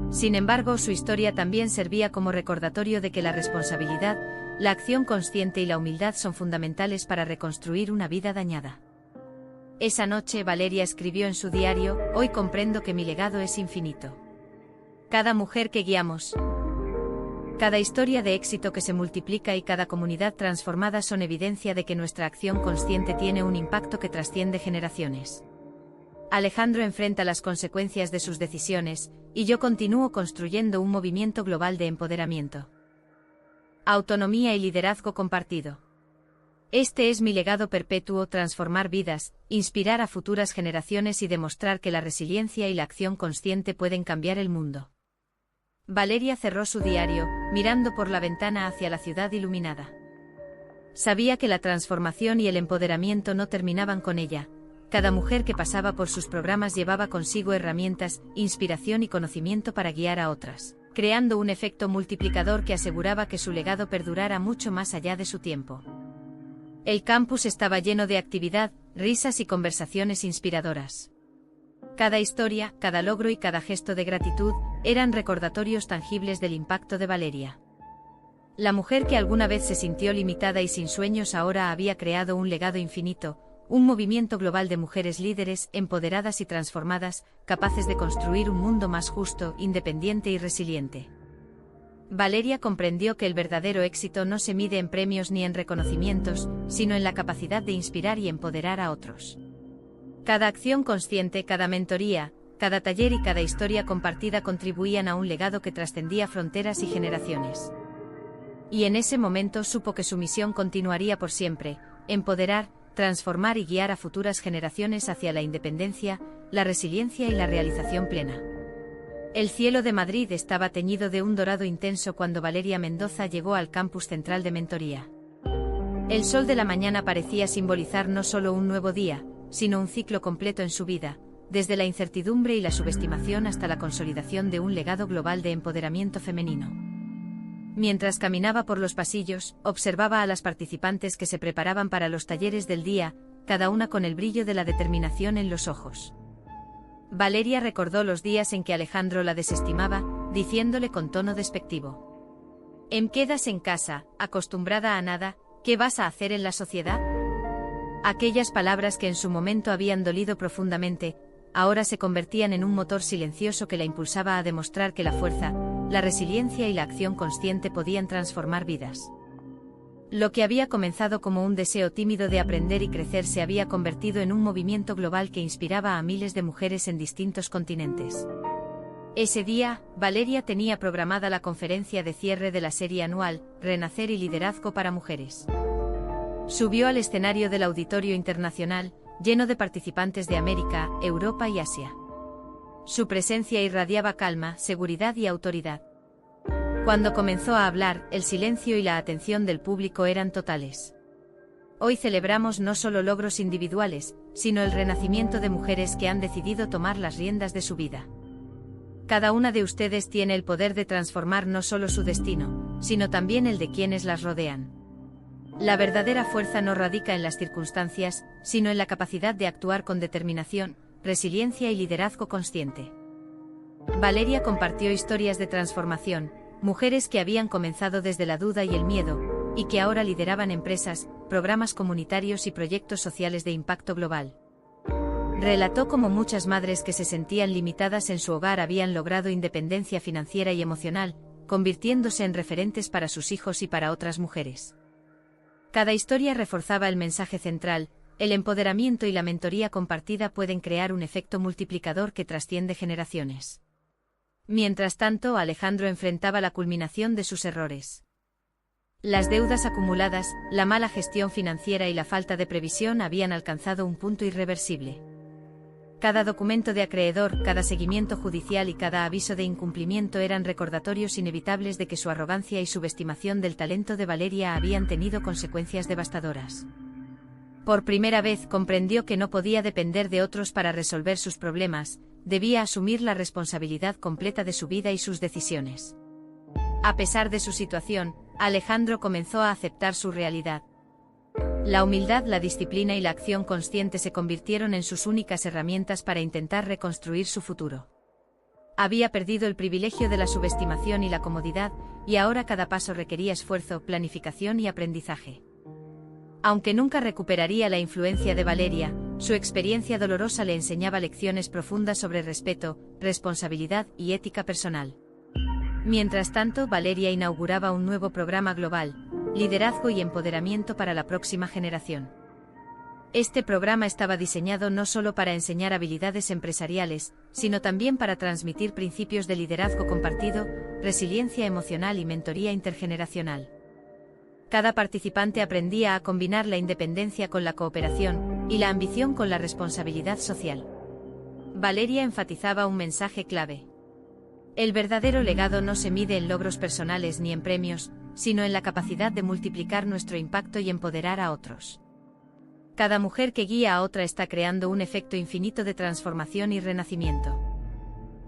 Speaker 1: Sin embargo, su historia también servía como recordatorio de que la responsabilidad, la acción consciente y la humildad son fundamentales para reconstruir una vida dañada. Esa noche, Valeria escribió en su diario: hoy comprendo que mi legado es infinito. Cada mujer que guiamos, cada historia de éxito que se multiplica y cada comunidad transformada son evidencia de que nuestra acción consciente tiene un impacto que trasciende generaciones. Alejandro enfrenta las consecuencias de sus decisiones, y yo continúo construyendo un movimiento global de empoderamiento. Autonomía y liderazgo compartido. Este es mi legado perpetuo: transformar vidas, inspirar a futuras generaciones y demostrar que la resiliencia y la acción consciente pueden cambiar el mundo. Valeria cerró su diario, mirando por la ventana hacia la ciudad iluminada. Sabía que la transformación y el empoderamiento no terminaban con ella. Cada mujer que pasaba por sus programas llevaba consigo herramientas, inspiración y conocimiento para guiar a otras. creando un efecto multiplicador que aseguraba que su legado perdurara mucho más allá de su tiempo. El campus estaba lleno de actividad, risas y conversaciones inspiradoras. Cada historia, cada logro y cada gesto de gratitud eran recordatorios tangibles del impacto de Valeria. La mujer que alguna vez se sintió limitada y sin sueños ahora había creado un legado infinito, un movimiento global de mujeres líderes, empoderadas y transformadas, capaces de construir un mundo más justo, independiente y resiliente. Valeria comprendió que el verdadero éxito no se mide en premios ni en reconocimientos, sino en la capacidad de inspirar y empoderar a otros. Cada acción consciente, cada mentoría, cada taller y cada historia compartida contribuían a un legado que trascendía fronteras y generaciones. Y en ese momento supo que su misión continuaría por siempre: empoderar, transformar y guiar a futuras generaciones hacia la independencia, la resiliencia y la realización plena. El cielo de Madrid estaba teñido de un dorado intenso cuando Valeria Mendoza llegó al campus central de mentoría. El sol de la mañana parecía simbolizar no solo un nuevo día, sino un ciclo completo en su vida, desde la incertidumbre y la subestimación hasta la consolidación de un legado global de empoderamiento femenino. Mientras caminaba por los pasillos, observaba a las participantes que se preparaban para los talleres del día, cada una con el brillo de la determinación en los ojos. Valeria recordó los días en que Alejandro la desestimaba, diciéndole con tono despectivo: «Em quedas en casa, acostumbrada a nada, ¿qué vas a hacer en la sociedad?». Aquellas palabras que en su momento habían dolido profundamente, ahora se convertían en un motor silencioso que la impulsaba a demostrar que la fuerza, la resiliencia y la acción consciente podían transformar vidas. Lo que había comenzado como un deseo tímido de aprender y crecer se había convertido en un movimiento global que inspiraba a miles de mujeres en distintos continentes. Ese día, Valeria tenía programada la conferencia de cierre de la serie anual, Renacer y Liderazgo para Mujeres. Subió al escenario del Auditorio Internacional, lleno de participantes de América, Europa y Asia. Su presencia irradiaba calma, seguridad y autoridad. Cuando comenzó a hablar, el silencio y la atención del público eran totales. Hoy celebramos no solo logros individuales, sino el renacimiento de mujeres que han decidido tomar las riendas de su vida. Cada una de ustedes tiene el poder de transformar no solo su destino, sino también el de quienes las rodean. La verdadera fuerza no radica en las circunstancias, sino en la capacidad de actuar con determinación, resiliencia y liderazgo consciente. Valeria compartió historias de transformación, mujeres que habían comenzado desde la duda y el miedo, y que ahora lideraban empresas, programas comunitarios y proyectos sociales de impacto global. Relató cómo muchas madres que se sentían limitadas en su hogar habían logrado independencia financiera y emocional, convirtiéndose en referentes para sus hijos y para otras mujeres. Cada historia reforzaba el mensaje central: el empoderamiento y la mentoría compartida pueden crear un efecto multiplicador que trasciende generaciones. Mientras tanto, Alejandro enfrentaba la culminación de sus errores. Las deudas acumuladas, la mala gestión financiera y la falta de previsión habían alcanzado un punto irreversible. Cada documento de acreedor, cada seguimiento judicial y cada aviso de incumplimiento eran recordatorios inevitables de que su arrogancia y subestimación del talento de Valeria habían tenido consecuencias devastadoras. Por primera vez comprendió que no podía depender de otros para resolver sus problemas, debía asumir la responsabilidad completa de su vida y sus decisiones. A pesar de su situación, Alejandro comenzó a aceptar su realidad. La humildad, la disciplina y la acción consciente se convirtieron en sus únicas herramientas para intentar reconstruir su futuro. Había perdido el privilegio de la subestimación y la comodidad, y ahora cada paso requería esfuerzo, planificación y aprendizaje. Aunque nunca recuperaría la influencia de Valeria, su experiencia dolorosa le enseñaba lecciones profundas sobre respeto, responsabilidad y ética personal. Mientras tanto, Valeria inauguraba un nuevo programa global: Liderazgo y Empoderamiento para la Próxima Generación. Este programa estaba diseñado no solo para enseñar habilidades empresariales, sino también para transmitir principios de liderazgo compartido, resiliencia emocional y mentoría intergeneracional. Cada participante aprendía a combinar la independencia con la cooperación, y la ambición con la responsabilidad social. Valeria enfatizaba un mensaje clave: el verdadero legado no se mide en logros personales ni en premios, sino en la capacidad de multiplicar nuestro impacto y empoderar a otros. Cada mujer que guía a otra está creando un efecto infinito de transformación y renacimiento.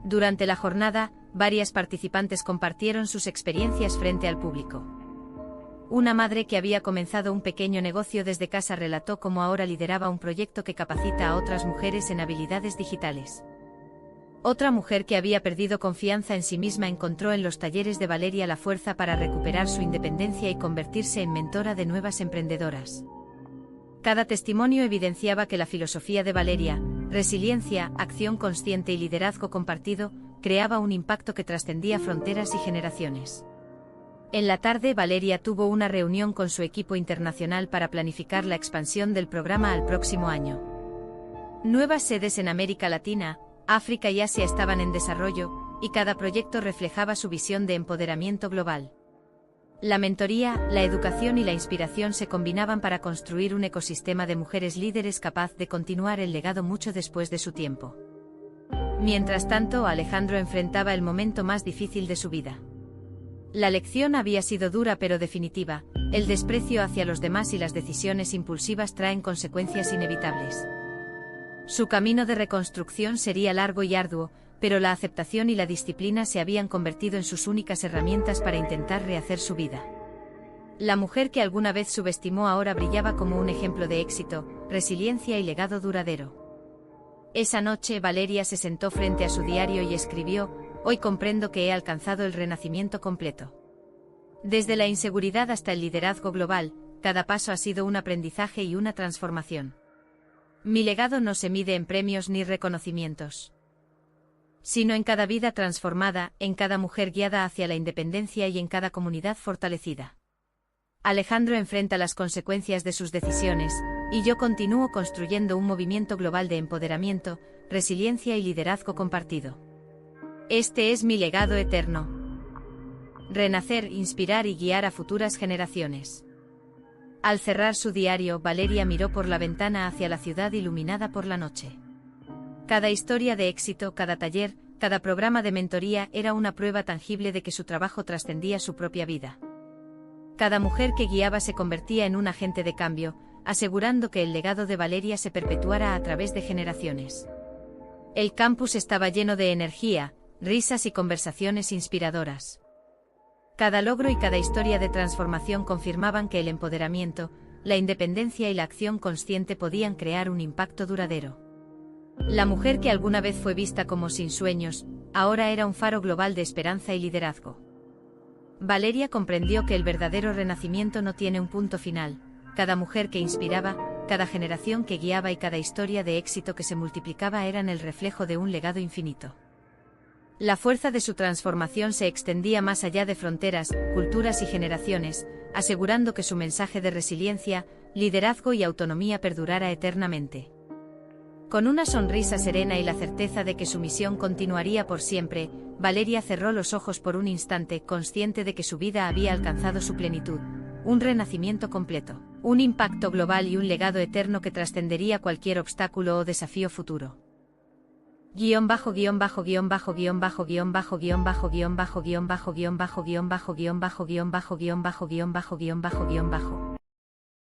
Speaker 1: Durante la jornada, varias participantes compartieron sus experiencias frente al público. Una madre que había comenzado un pequeño negocio desde casa relató cómo ahora lideraba un proyecto que capacita a otras mujeres en habilidades digitales. Otra mujer que había perdido confianza en sí misma encontró en los talleres de Valeria la fuerza para recuperar su independencia y convertirse en mentora de nuevas emprendedoras. Cada testimonio evidenciaba que la filosofía de Valeria, resiliencia, acción consciente y liderazgo compartido, creaba un impacto que trascendía fronteras y generaciones. En la tarde, Valeria tuvo una reunión con su equipo internacional para planificar la expansión del programa al próximo año. Nuevas sedes en América Latina, África y Asia estaban en desarrollo, y cada proyecto reflejaba su visión de empoderamiento global. La mentoría, la educación y la inspiración se combinaban para construir un ecosistema de mujeres líderes capaz de continuar el legado mucho después de su tiempo. Mientras tanto, Alejandro enfrentaba el momento más difícil de su vida. La lección había sido dura pero definitiva: el desprecio hacia los demás y las decisiones impulsivas traen consecuencias inevitables. Su camino de reconstrucción sería largo y arduo, pero la aceptación y la disciplina se habían convertido en sus únicas herramientas para intentar rehacer su vida. La mujer que alguna vez subestimó ahora brillaba como un ejemplo de éxito, resiliencia y legado duradero. Esa noche Valeria se sentó frente a su diario y escribió: «Hoy comprendo que he alcanzado el renacimiento completo. Desde la inseguridad hasta el liderazgo global, cada paso ha sido un aprendizaje y una transformación. Mi legado no se mide en premios ni reconocimientos, sino en cada vida transformada, en cada mujer guiada hacia la independencia y en cada comunidad fortalecida. Alejandro enfrenta las consecuencias de sus decisiones, y yo continúo construyendo un movimiento global de empoderamiento, resiliencia y liderazgo compartido. Este es mi legado eterno. Renacer, inspirar y guiar a futuras generaciones». Al cerrar su diario, Valeria miró por la ventana hacia la ciudad iluminada por la noche. Cada historia de éxito, cada taller, cada programa de mentoría era una prueba tangible de que su trabajo trascendía su propia vida. Cada mujer que guiaba se convertía en un agente de cambio, asegurando que el legado de Valeria se perpetuara a través de generaciones. El campus estaba lleno de energía, risas y conversaciones inspiradoras. Cada logro y cada historia de transformación confirmaban que el empoderamiento, la independencia y la acción consciente podían crear un impacto duradero. La mujer que alguna vez fue vista como sin sueños, ahora era un faro global de esperanza y liderazgo. Valeria comprendió que el verdadero renacimiento no tiene un punto final: cada mujer que inspiraba, cada generación que guiaba y cada historia de éxito que se multiplicaba eran el reflejo de un legado infinito. La fuerza de su transformación se extendía más allá de fronteras, culturas y generaciones, asegurando que su mensaje de resiliencia, liderazgo y autonomía perdurara eternamente. Con una sonrisa serena y la certeza de que su misión continuaría por siempre, Valeria cerró los ojos por un instante, consciente de que su vida había alcanzado su plenitud, un renacimiento completo, un impacto global y un legado eterno que trascendería cualquier obstáculo o desafío futuro. Guión bajo guión bajo guión bajo guión bajo guión bajo guión bajo guión bajo guión bajo guión bajo guión bajo guión bajo guión bajo guión bajo guión bajo guión bajo guión bajo.